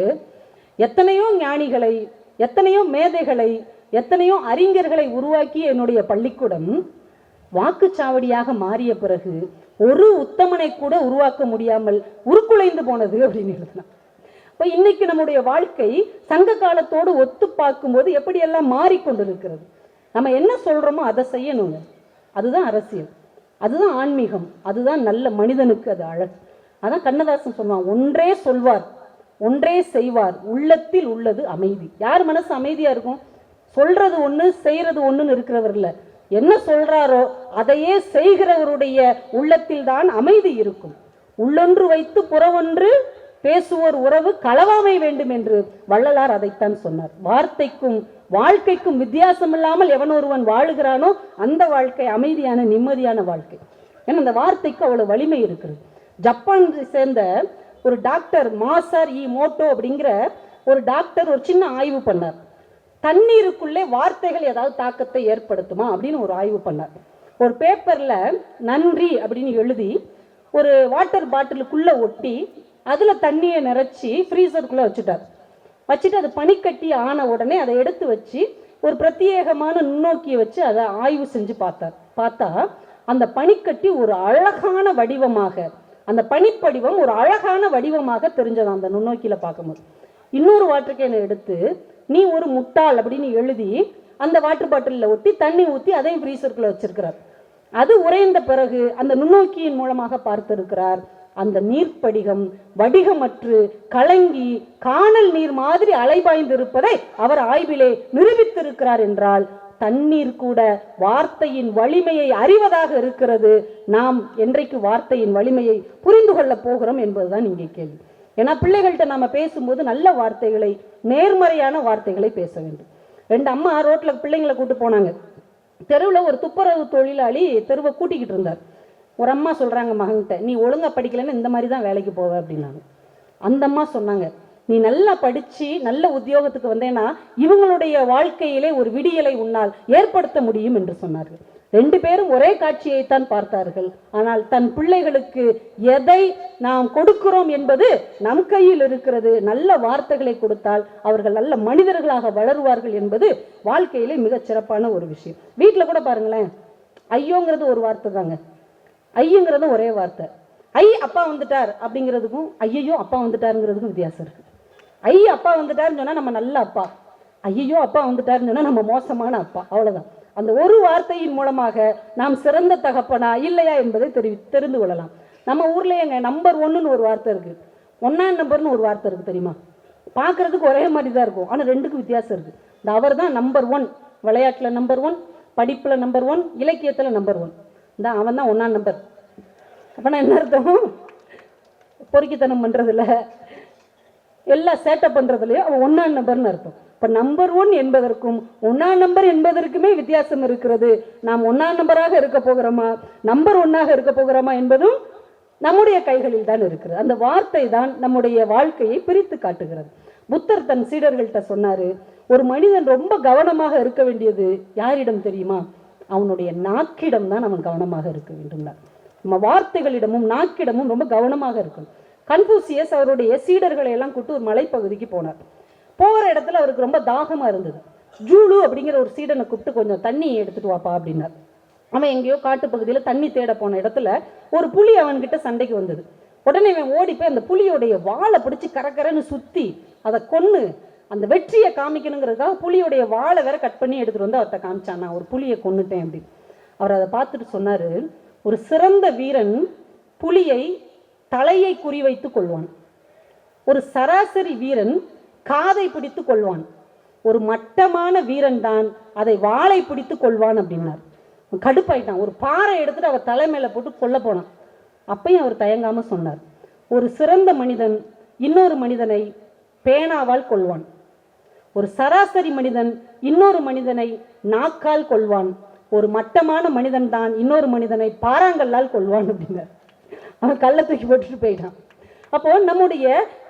எத்தனையோ ஞானிகளை, எத்தனையோ மேதைகளை, எத்தனையோ அறிஞர்களை உருவாக்கிய என்னுடைய பள்ளிக்கூடம் வாக்குச்சாவடியாக மாறிய பிறகு ஒரு உத்தமனை கூட உருவாக்க முடியாமல் உருக்குலைந்து போனது அப்படின்னு எழுதினான். இப்போ இன்னைக்கு நம்முடைய வாழ்க்கை சங்க காலத்தோடு ஒத்து பார்க்கும்போது எப்படியெல்லாம் மாறிக்கொண்டிருக்கிறது. நம்ம என்ன சொல்றோமோ அதை செய்யணுங்க. அதுதான் அரசியல், அதுதான் ஆன்மீகம், அதுதான் நல்ல மனிதனுக்கு அது அழகு. அதான் கண்ணதாசன் சொல்லுவான், ஒன்றே சொல்வார் ஒன்றே செய்வார், உள்ளத்தில் உள்ளது அமைதி. யார் மனசு அமைதியா இருக்கும்? சொல்றது ஒண்ணு செய்யறது ஒண்ணுன்னு இருக்கிறவர் இல்ல, என்ன சொல்றாரோ அதையே செய்கிறவருடைய உள்ளத்தில் தான் அமைதி இருக்கும். உள்ளொன்று வைத்து புறவொன்று பேசுவோர் உறவு களவாமை வேண்டும் என்று வள்ளலார் அதைத்தான் சொன்னார். வார்த்தைக்கும் வாழ்க்கைக்கும் வித்தியாசம் இல்லாமல் எவன் ஒருவன் வாழுகிறானோ அந்த வாழ்க்கை அமைதியான நிம்மதியான வாழ்க்கை. ஏன்னா அந்த வார்த்தைக்கு அவ்வளவு வலிமை இருக்கிறது. ஜப்பான் சேர்ந்த ஒரு டாக்டர் மாசார் இ மோட்டோ அப்படிங்கிற ஒரு டாக்டர் ஒரு சின்ன ஆய்வு பண்ணார். தண்ணீருக்குள்ளே வார்த்தைகள் ஏதாவது தாக்கத்தை ஏற்படுத்துமா அப்படின்னு ஒரு ஆய்வு பண்ணார். ஒரு பேப்பர்ல நன்றி அப்படின்னு எழுதி ஒரு வாட்டர் பாட்டிலுக்குள்ள ஒட்டி அதுல தண்ணியை நிறைச்சி ஃப்ரீசருக்குள்ள வச்சுட்டார். வச்சுட்டு அது பனிக்கட்டி ஆன உடனே அதை எடுத்து வச்சு ஒரு பிரத்யேகமான நுண்ணோக்கியை வச்சு அதை ஆய்வு செஞ்சு பார்த்தா அந்த பனிக்கட்டி ஒரு அழகான வடிவமாக, அந்த பனிப்படிவம் ஒரு அழகான வடிவமாக தெரிஞ்சது அந்த நுண்ணோக்கியில பார்க்கும்போது. இன்னொரு வாட்டர் கேனை எடுத்து நீ ஒரு முட்டாள் அப்படின்னு எழுதி அந்த வாட்டர் பாட்டிலில் ஒட்டி தண்ணி ஊற்றி அதையும் ஃப்ரீசருக்குள்ள வச்சிருக்கிறார். அது உறைந்த பிறகு அந்த நுண்ணோக்கியின் மூலமாக பார்த்திருக்கிறார். அந்த நீர்ப்படிகம் வடிகமற்று கலங்கி காணல் நீர் மாதிரி அலைபாய்ந்திருப்பதை அவர் ஆய்விலே நிரூபித்திருக்கிறார். என்றால் தண்ணீர் கூட வார்த்தையின் வலிமையை அறிவதாக இருக்கிறது. நாம் என்றைக்கு வார்த்தையின் வலிமையை புரிந்து கொள்ள போகிறோம் என்பதுதான் இங்கே கேள்வி. ஏன்னா பிள்ளைகள்கிட்ட நாம பேசும்போது நல்ல வார்த்தைகளை, நேர்மறையான வார்த்தைகளை பேச வேண்டும். 2 அம்மா ரோட்ல பிள்ளைங்களை கூட்டு போனாங்க. தெருவில் ஒரு துப்புரவு தொழிலாளி தெருவை கூட்டிக்கிட்டு இருந்தார். ஒரு அம்மா சொல்றாங்க மகன்கிட்ட, நீ ஒழுங்கா படிக்கலன்னு இந்த மாதிரி தான் வேலைக்கு போவ அப்படின்னாங்க. அந்த அம்மா சொன்னாங்க, நீ நல்லா படிச்சு நல்ல உத்தியோகத்துக்கு வந்தேன்னா இவங்களுடைய வாழ்க்கையிலே ஒரு விடியலை உன்னால் ஏற்படுத்த முடியும் என்று சொன்னார்கள். 2 பேரும் ஒரே காட்சியைத்தான் பார்த்தார்கள். ஆனால் தன் பிள்ளைகளுக்கு எதை நாம் கொடுக்கிறோம் என்பது நம் கையில் இருக்கிறது. நல்ல வார்த்தைகளை கொடுத்தால் அவர்கள் நல்ல மனிதர்களாக வளருவார்கள் என்பது வாழ்க்கையிலே மிகச் சிறப்பான ஒரு விஷயம். வீட்டில் கூட பாருங்களேன், ஐயோங்கிறது ஒரு வார்த்தை தாங்க, ஐயுங்கிறது ஒரே வார்த்தை. ஐ அப்பா வந்துட்டார் அப்படிங்கிறதுக்கும் ஐயோ அப்பா வந்துட்டாருங்கிறதுக்கும் வித்தியாசம் இருக்கு. ஐ அப்பா வந்துட்டாருன்னு சொன்னா நம்ம நல்ல அப்பா, ஐயோ அப்பா வந்துட்டாருன்னு சொன்னா நம்ம மோசமான அப்பா. அவ்வளவுதான். அந்த ஒரு வார்த்தையின் மூலமாக நாம் சிறந்த தகப்பனா இல்லையா என்பதை தெரிந்து கொள்ளலாம். நம்ம ஊர்ல எங்க நம்பர் 1ன்னு ஒரு வார்த்தை இருக்கு, 1ஆம் நம்பர்னு ஒரு வார்த்தை இருக்கு தெரியுமா? பார்க்கறதுக்கு ஒரே மாதிரி தான் இருக்கும், ஆனால் 2க்கும் வித்தியாசம் இருக்கு. இந்த அவர் தான் நம்பர் 1, விளையாட்டுல நம்பர் 1, படிப்புல நம்பர் 1, இலக்கியத்துல நம்பர் 1. இந்த அவன் தான் 1ஆம் நம்பர். அப்பனா என்ன அர்த்தம்? பொறுக்கித்தனம் பண்றதுல, எல்லாம் சேட்டப் பண்றதுலயும் அவன் 1ஆம் நம்பர்னு அர்த்தம். இப்ப நம்பர் 1 என்பதற்கும் 1ஆம் நம்பர் என்பதற்குமே வித்தியாசம் இருக்கிறது. நாம் 1ஆம் நம்பராக இருக்க போகிறோமா, நம்பர் 1ஆக இருக்க போகிறோமா என்பதும் நம்முடைய கைகளில் தான் இருக்கிறது. அந்த வார்த்தை தான் நம்முடைய வாழ்க்கையை பிரித்து காட்டுகிறது. புத்தர் தன் சீடர்கள்ட்ட சொன்னாரு, ஒரு மனிதன் ரொம்ப கவனமாக இருக்க வேண்டியது யாரிடம் தெரியுமா? அவனுடைய நாக்கிடம் தான் அவன் கவனமாக இருக்க வேண்டும். நம்ம வார்த்தைகளிடமும் நாக்கிடமும் ரொம்ப கவனமாக இருக்கணும். கன்ஃபூசியஸ் அவருடைய சீடர்களை எல்லாம் கூட்டு ஒரு மலைப்பகுதிக்கு போனார். போகிற இடத்துல அவருக்கு ரொம்ப தாகமா இருந்தது. ஜூலு அப்படிங்கிற ஒரு சீடனை கூப்பிட்டு கொஞ்சம் தண்ணி எடுத்துட்டு வாப்பா அப்படின்னார். அவன் எங்கேயோ காட்டு பகுதியில் தண்ணி தேட போன இடத்துல ஒரு புலி அவன்கிட்ட சண்டைக்கு வந்தது. உடனே அவன் ஓடி போய் அந்த புலியோடைய வாழை பிடிச்சி கரக்கரன்னு சுத்தி அதை கொன்னு அந்த வெற்றியை காமிக்கணுங்கிறதுக்காக புலியோடைய வாழை வேற கட் பண்ணி எடுத்துட்டு வந்து அவர்கிட்ட காமிச்சான், நான் ஒரு புலியை கொன்னுட்டேன் அப்படின்னு. அவர் அதை பார்த்துட்டு சொன்னாரு, ஒரு சிறந்த வீரன் புலியை தலையை குறிவைத்து கொள்வான், ஒரு சராசரி வீரன் காதை பிடித்து கொள்வான், ஒரு மட்டமான வீரன் தான் அதை வாளை பிடித்து கொள்வான் அப்படின்னார். கடுப்பாயிட்டான். ஒரு பாறை எடுத்துட்டு அவர் தலைமையில போட்டு கொல்ல போனான். அப்பையும் அவர் தயங்காம சொன்னார், ஒரு சிறந்த மனிதன் இன்னொரு மனிதனை பேனாவால் கொள்வான், ஒரு சராசரி மனிதன் இன்னொரு மனிதனை நாக்கால் கொள்வான், ஒரு மட்டமான மனிதன் தான் இன்னொரு மனிதனை பாறாங்கல்லால் கொள்வான் அப்படின்னார். அவன் கள்ள தூக்கி போட்டுட்டு போயிட்டான். அப்போ நம்முடைய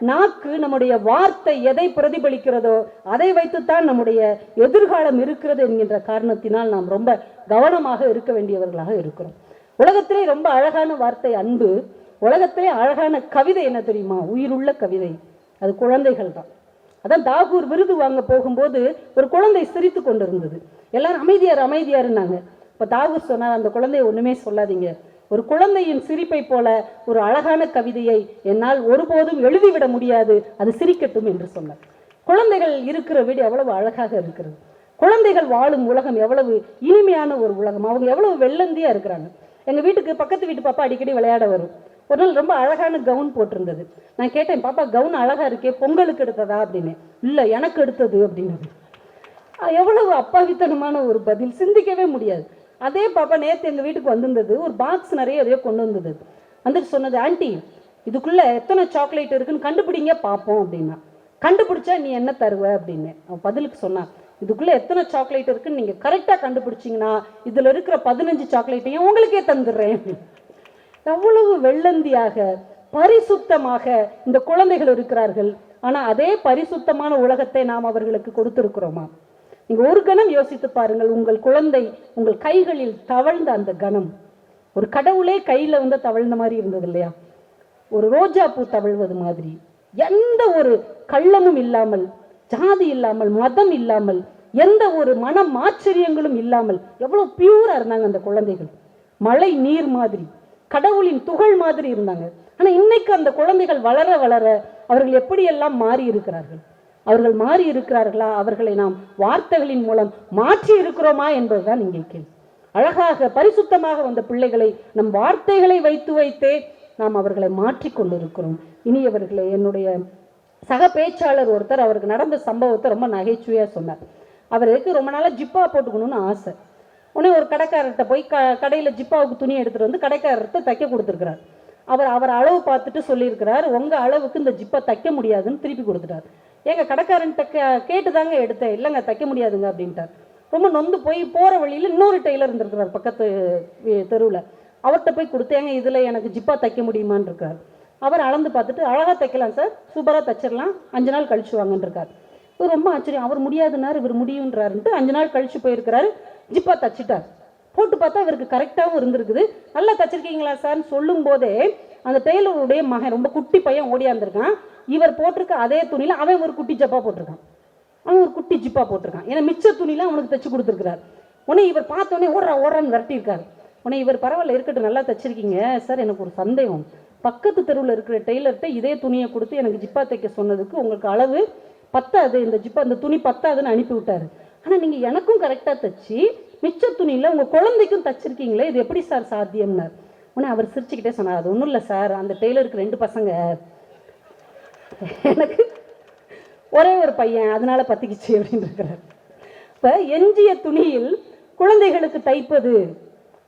நாக்கு, நம்முடைய வார்த்தை எதை பிரதிபலிக்கிறதோ அதை வைத்துத்தான் நம்முடைய எதிர்காலம் இருக்கிறது என்கின்ற காரணத்தினால் நாம் ரொம்ப கவனமாக இருக்க வேண்டியவர்களாக இருக்கிறோம். உலகத்திலே ரொம்ப அழகான வார்த்தை அன்பு. உலகத்திலே அழகான கவிதை என்ன தெரியுமா? உயிருள்ள கவிதை. அது குழந்தைகள் தான். அதான் தாகூர் விருது வாங்க போகும்போது ஒரு குழந்தை சிரித்து கொண்டிருந்தது. எல்லாரும் அமைதியார் அமைதியாருன்னாங்க. இப்போ தாகூர் சொன்னார், அந்த குழந்தைய ஒண்ணுமே சொல்லாதீங்க, ஒரு குழந்தையின் சிரிப்பை போல ஒரு அழகான கவிதையை என்னால் ஒருபோதும் எழுதிவிட முடியாது, அது சிரிக்கட்டும் என்று சொன்னார். குழந்தைகள் இருக்கிற வீடு எவ்வளவு அழகாக இருக்கிறது. குழந்தைகள் வாழும் உலகம் எவ்வளவு இனிமையான ஒரு உலகம். அவங்க எவ்வளவு வெள்ளந்தியா இருக்கிறாங்க. எங்க வீட்டுக்கு பக்கத்து வீட்டு பாப்பா அடிக்கடி விளையாட வரும். ஒரு நாள் ரொம்ப அழகான கவுன் போட்டிருந்தது. நான் கேட்டேன், பாப்பா கவுன் அழகா இருக்கே, பொங்கலுக்கு எடுத்ததா அப்படின்னு. இல்லை, எனக்கு எடுத்தது அப்படின்னு. எவ்வளவு அப்பாவித்தனமான ஒரு பதில், சிந்திக்கவே முடியாது. அதே பாப்பா நேற்று எங்கள் வீட்டுக்கு வந்திருந்தது. ஒரு பாக்ஸ் நிறைய எதையோ கொண்டு வந்தது. வந்துட்டு சொன்னது, ஆண்டி இதுக்குள்ள எத்தனை சாக்லேட் இருக்குன்னு கண்டுபிடிங்க பார்ப்போம் அப்படின்னா. கண்டுபிடிச்சா நீ என்ன தருவ அப்படின்னு. அவன் பதிலுக்கு சொன்னான், இதுக்குள்ள எத்தனை சாக்லேட் இருக்குன்னு நீங்க கரெக்டாக கண்டுபிடிச்சிங்கன்னா இதுல இருக்கிற 15 சாக்லேட்டையும் உங்களுக்கே தந்துடுறேன். எவ்வளவு வெள்ளந்தியாக பரிசுத்தமாக இந்த குழந்தைகள் இருக்கிறார்கள். ஆனா அதே பரிசுத்தமான உலகத்தை நாம் அவர்களுக்கு கொடுத்திருக்கிறோமா? நீங்க ஒரு கணம் யோசித்து பாருங்கள். உங்கள் குழந்தை உங்கள் கைகளில் தவழ்ந்த அந்த கணம், ஒரு கடவுளே கையில வந்து தவழ்ந்த மாதிரி இருந்தது இல்லையா? ஒரு ரோஜா பூ தவழ்வது மாதிரி, எந்த ஒரு கள்ளமும் இல்லாமல், ஜாதி இல்லாமல், மதம் இல்லாமல், எந்த ஒரு மனம் ஆச்சரியங்களும் இல்லாமல் எவ்வளவு பியூரா இருந்தாங்க அந்த குழந்தைகள். மழை நீர் மாதிரி, கடவுளின் துகள் மாதிரி இருந்தாங்க. ஆனா இன்னைக்கு அந்த குழந்தைகள் வளர வளர அவர்கள் எப்படியெல்லாம் மாறி இருக்கிறார்கள்? அவர்கள் மாறி இருக்கிறார்களா? அவர்களை நாம் வார்த்தைகளின் மூலம் மாற்றி இருக்கிறோமா என்பதுதான் இங்கே கேள்வி. அழகாக பரிசுத்தமாக வந்த பிள்ளைகளை நம் வார்த்தைகளை வைத்து வைத்தே நாம் அவர்களை மாற்றி கொண்டிருக்கிறோம். இனியவர்களே, என்னுடைய சக பேச்சாளர் ஒருத்தர் அவருக்கு நடந்த சம்பவத்தை ரொம்ப நகைச்சுவையாக சொன்னார். அவருக்கு ரொம்ப நாளாக ஜிப்பா போட்டுக்கணும்னு ஆசை. உடனே ஒரு கடைக்காரர்கிட்ட போய் கடையில் ஜிப்பாவுக்கு துணி எடுத்துகிட்டு வந்து கடைக்காரர்கிட்ட தைக்க கொடுத்துருக்கிறார். அவர் அளவு பார்த்துட்டு சொல்லியிருக்கிறார், உங்கள் அளவுக்கு இந்த ஜிப்பா தைக்க முடியாதுன்னு திருப்பி கொடுத்துட்டார். எங்கள் கடைக்காரன்ட்ட கேட்டு தாங்க எடுத்தேன். இல்லைங்க தைக்க முடியாதுங்க அப்படின்ட்டார். ரொம்ப நொந்து போய் போகிற வழியில் இன்னொரு டெய்லர் இருந்திருக்கிறார் பக்கத்து தெருவில். அவர்கிட்ட போய் கொடுத்தேங்க, இதில் எனக்கு ஜிப்பா தைக்க முடியுமான்னு இருக்கார். அவர் அளந்து பார்த்துட்டு, அழகாக தைக்கலாம் சார், சூப்பராக தைச்சிடலாம், 5 நாள் கழிச்சு வாங்கன்னு இருக்கார். இவர் ரொம்ப ஆச்சரியம், அவர் முடியாதுன்னார், இவர் முடியுன்றாருன்ட்டு 5 நாள் கழிச்சு போயிருக்கிறாரு. ஜிப்பா தச்சிட்டார். போட்டு பார்த்தா இவருக்கு கரெக்டாகவும் இருந்திருக்குது. நல்லா தச்சிருக்கீங்களா சார்ன்னு சொல்லும் போதே அந்த டெய்லருடைய மகன், ரொம்ப குட்டி பையன் ஓடியாந்துருக்கான். இவர் போட்டிருக்க அதே துணியில் அவன் ஒரு குட்டி ஜப்பா போட்டிருக்கான், அவன் ஒரு குட்டி ஜிப்பா போட்டிருக்கான். ஏன்னா மிச்ச துணிலாம் அவனுக்கு தைச்சு கொடுத்துருக்கிறார். உடனே இவர் பார்த்தோன்னே ஓடுறான்னு விரட்டியிருக்காரு. உடனே இவர், பரவாயில்ல இருக்கட்டும், நல்லா தைச்சிருக்கீங்க சார், எனக்கு ஒரு சந்தேகம். பக்கத்து தெருவில் இருக்கிற டெய்லர்கிட்ட இதே துணியை கொடுத்து எனக்கு ஜிப்பா தைக்க சொன்னதுக்கு உங்களுக்கு அளவு பத்தாது, இந்த ஜிப்பா இந்த துணி பத்தாதுன்னு அனுப்பி விட்டாரு. ஆனால் நீங்கள் எனக்கும் கரெக்டாக தைச்சி மிச்ச துணியில் உங்கள் குழந்தைக்கும் தைச்சிருக்கீங்களே, இது எப்படி சார் சாத்தியம்னார். உடனே அவர் சிரிச்சுக்கிட்டே சொன்னார், அது ஒன்றும் இல்லை சார், அந்த டெய்லருக்கு 2 பசங்க, எனக்கு ஒரே ஒரு பையன், அதனால பத்திக்கிச்சு அப்படின்னு இருக்கிறார். இப்போ எஞ்சிய துணியில் குழந்தைகளுக்கு தைப்பது,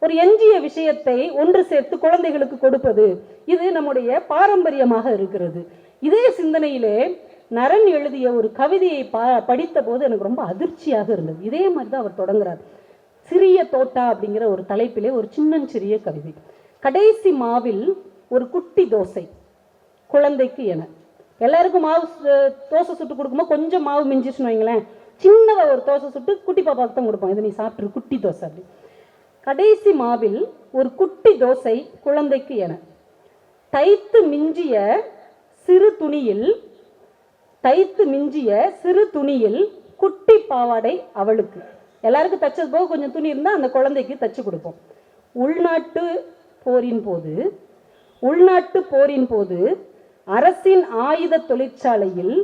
ஒரு எஞ்சிய விஷயத்தை ஒன்று சேர்த்து குழந்தைகளுக்கு கொடுப்பது, இது நம்முடைய பாரம்பரியமாக இருக்கிறது. இதே சிந்தனையிலே நரன் எழுதிய ஒரு கவிதையை படித்த போது எனக்கு ரொம்ப அதிர்ச்சியாக இருந்தது. இதே மாதிரி தான் அவர் தொடங்குறார். சிறிய தோட்டா அப்படிங்கிற ஒரு தலைப்பிலே ஒரு சின்னஞ்சிறிய கவிதை. கடைசி மாவில் ஒரு குட்டி தோசை குழந்தைக்கு என. எல்லாருக்கும் மாவு தோசை சுட்டு கொடுக்கும்போது கொஞ்சம் மாவு மிஞ்சிச்சுன்னு வைங்களேன், சின்னதாக ஒரு தோசை சுட்டு குட்டி பாப்பாவுக்கு தான் கொடுப்போம், இதை நீ சாப்பிட்ரு குட்டி தோசை அப்படி. கடைசி மாவில் ஒரு குட்டி தோசை குழந்தைக்கு என, தைத்து மிஞ்சிய சிறு துணியில் குட்டி பாவாடை அவளுக்கு. எல்லாருக்கும் தைச்சது போக கொஞ்சம் துணி இருந்தால் அந்த குழந்தைக்கு தைச்சு கொடுப்போம். உள்நாட்டு போரின் போது அரசின் ஆயுத தொழிற்சாலையில்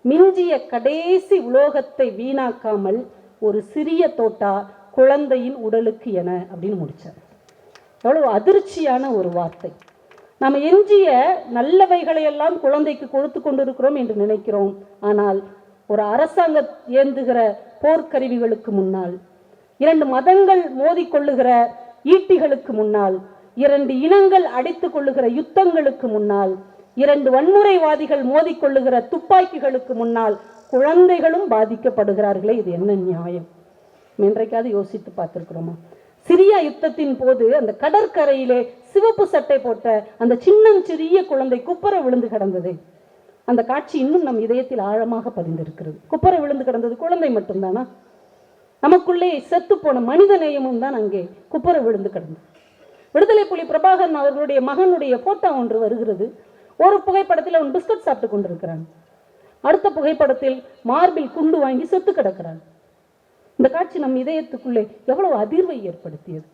மிஞ்சிய கடைசி உலோகத்தை வீணாக்காமல் ஒரு சிறிய தோட்டா குழந்தையின் உடலுக்கு என அப்படின்னு முடிச்சார். எவ்வளவு அதிர்ச்சியான ஒரு வார்த்தை. நம்ம எஞ்சிய நல்லவைகளை எல்லாம் குழந்தைக்கு கொடுத்து கொண்டிருக்கிறோம் என்று நினைக்கிறோம். ஆனால் ஒரு அரசாங்கம் ஏந்துகிற போர்க்கருவிகளுக்கு முன்னால், 2 மதங்கள் மோதிக்கொள்ளுகிற ஈட்டிகளுக்கு முன்னால், 2 இனங்கள் அடித்துக் கொள்ளுகிற யுத்தங்களுக்கு முன்னால், 2 வன்முறைவாதிகள் மோதிக்கொள்ளுகிற துப்பாக்கிகளுக்கு முன்னால் குழந்தைகளும் பாதிக்கப்படுகிறார்களே, இது என்ன நியாயம்? என்றைக்காவது யோசித்து பார்த்திருக்கிறோமா? சிரியா யுத்தத்தின் போது அந்த கடற்கரையிலே சிவப்பு சட்டை போட்ட அந்த சின்னஞ்சிறிய குழந்தை குப்புற விழுந்து கிடந்தது. அந்த காட்சி இன்னும் நம் இதயத்தில் ஆழமாக பதிந்திருக்கிறது. குப்புற விழுந்து கிடந்தது குழந்தை மட்டும்தானா? நமக்குள்ளே செத்து போன மனித நேயமும் தான் அங்கே குப்புற விழுந்து கிடந்தது. விடுதலை புலி பிரபாகரன் அவர்களுடைய மகனுடைய போட்டோ ஒன்று வருகிறது. ஒரு புகைப்படத்தில் அவன் பிஸ்கட் சாப்பிட்டு கொண்டிருக்கிறான். அடுத்த புகைப்படத்தில் மார்பில் குண்டு வாங்கி செத்து கிடக்கிறான். இந்த காட்சி நம் இதயத்துக்குள்ளே எவ்வளவு அதிர்வை ஏற்படுத்தியது.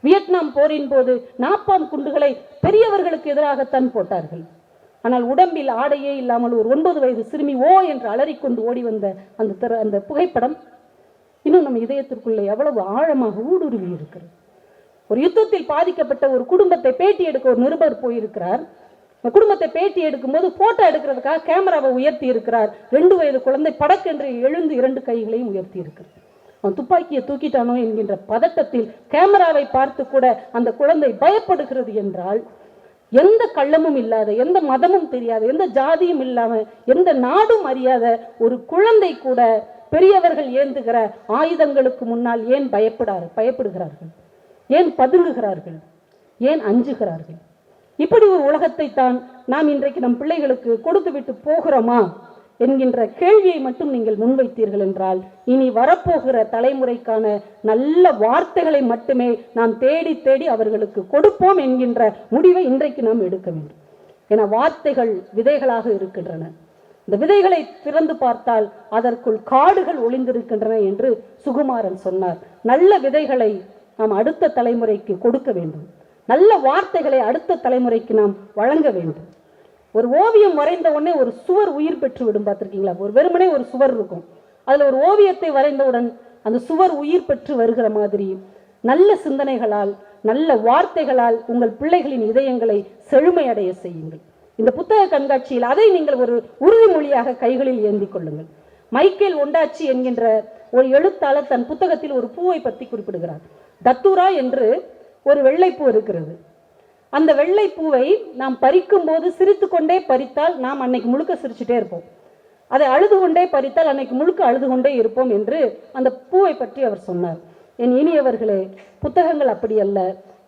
வியட்நாம் போரின் போது நாப்பாம் குண்டுகளை பெரியவர்களுக்கு எதிராகத்தான் போட்டார்கள். ஆனால் உடம்பில் ஆடையே இல்லாமல் ஒரு 9 வயது சிறுமி ஓ என்று அலறிக்கொண்டு ஓடி வந்த அந்த புகைப்படம் இன்னும் நம் இதயத்திற்குள்ளே எவ்வளவு ஆழமாக ஊடுருவி இருக்கிறது. ஒரு யுத்தத்தில் பாதிக்கப்பட்ட ஒரு குடும்பத்தை பேட்டி எடுக்க ஒரு நிருபர் போயிருக்கிறார். குடும்பத்தை பேட்டி எடுக்கும் போது போட்டோ எடுக்கிறதுக்காக கேமராவை உயர்த்தி இருக்கிறார். 2 வயது குழந்தை படக்கென்று எழுந்து 2 கைகளையும் உயர்த்தி இருக்கிறார். அவன் துப்பாக்கியை தூக்கிட்டானோ என்கின்ற பதட்டத்தில் கேமராவை பார்த்து கூட அந்த குழந்தை பயப்படுகிறது என்றால், எந்த கள்ளமும் இல்லாத, எந்த மதமும் தெரியாத, எந்த ஜாதியும் இல்லாம, எந்த நாடும் அறியாத ஒரு குழந்தை கூட பெரியவர்கள் ஏந்துகிற ஆயுதங்களுக்கு முன்னால் ஏன் பயப்படுகிறார்கள்? ஏன் பதுங்குகிறார்கள்? ஏன் அஞ்சுகிறார்கள்? இப்படி ஒரு உலகத்தை தான் நாம் இன்றைக்கு நம் பிள்ளைகளுக்கு கொடுத்து விட்டு போகிறோமா என்கின்ற கேள்வியை மட்டும் நீங்கள் முன்வைத்தீர்கள் என்றால், இனி வரப்போகிற தலைமுறைக்கான நல்ல வார்த்தைகளை மட்டுமே நாம் தேடி தேடி அவர்களுக்கு கொடுப்போம் என்கின்ற முடிவை இன்றைக்கு நாம் எடுக்க வேண்டும். என வார்த்தைகள் விதைகளாக இருக்கின்றன. இந்த விதைகளை திறந்து பார்த்தால் அதற்குள் காடுகள் ஒளிந்திருக்கின்றன என்று சுகுமாரன் சொன்னார். நல்ல விதைகளை நாம் அடுத்த தலைமுறைக்கு கொடுக்க வேண்டும். நல்ல வார்த்தைகளை அடுத்த தலைமுறைக்கு நாம் வழங்க வேண்டும். ஒரு ஓவியம் வரைந்த உடனே ஒரு சுவர் உயிர் பெற்று விடும், பார்த்துருக்கீங்களா? ஒரு வெறுமனே ஒரு சுவர் இருக்கும், அதில் ஒரு ஓவியத்தை வரைந்தவுடன் அந்த சுவர் உயிர் பெற்று வருகிற மாதிரி நல்ல சிந்தனைகளால் நல்ல வார்த்தைகளால் உங்கள் பிள்ளைகளின் இதயங்களை செழுமையடைய செய்யுங்கள். இந்த புத்தக கண்காட்சியில் அதை நீங்கள் ஒரு உறுதிமொழியாக கைகளில் ஏந்தி கொள்ளுங்கள். மைக்கேல் ஒண்டாச்சி என்கின்ற ஒரு எழுத்தாளர் தன் புத்தகத்தில் ஒரு பூவை பற்றி குறிப்பிடுகிறார். தத்துரா என்று ஒரு வெள்ளைப்பூ இருக்கிறது. அந்த வெள்ளைப்பூவை நாம் பறிக்கும் போது சிரித்து கொண்டே பறித்தால் நாம் அன்னைக்கு முழுக்க சிரிச்சுட்டே இருப்போம், அதை அழுது கொண்டே பறித்தால் அன்னைக்கு முழுக்க அழுது கொண்டே இருப்போம் என்று அந்த பூவை பற்றி அவர் சொன்னார். என் இனியவர்களே, புத்தகங்கள் அப்படி அல்ல.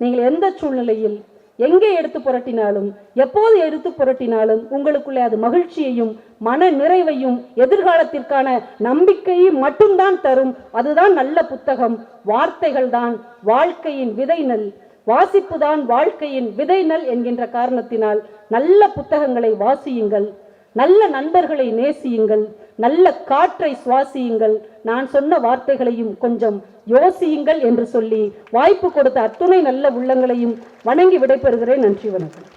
நீங்கள் எந்த சூழ்நிலையில் எங்கே எடுத்து புரட்டினாலும் எப்போது எடுத்து புரட்டினாலும் உங்களுக்குள்ளே அது மகிழ்ச்சியையும் மன நிறைவையும் எதிர்காலத்திற்கான நம்பிக்கையும் மட்டும்தான் தரும். அதுதான் நல்ல புத்தகம். வார்த்தைகள் தான் வாழ்க்கையின் விதைநெல், வாசிப்பு தான் வாழ்க்கையின் விதைநெல் என்கின்ற காரணத்தினால் நல்ல புத்தகங்களை வாசியுங்கள், நல்ல நண்பர்களை நேசியுங்கள், நல்ல காற்றை சுவாசியுங்கள், நான் சொன்ன வார்த்தைகளையும் கொஞ்சம் யோசியுங்கள் என்று சொல்லி வாய்ப்பு கொடுத்த அத்துணை நல்ல உள்ளங்களையும் வணங்கி விடைபெறுகிறேன். நன்றி, வணக்கம்.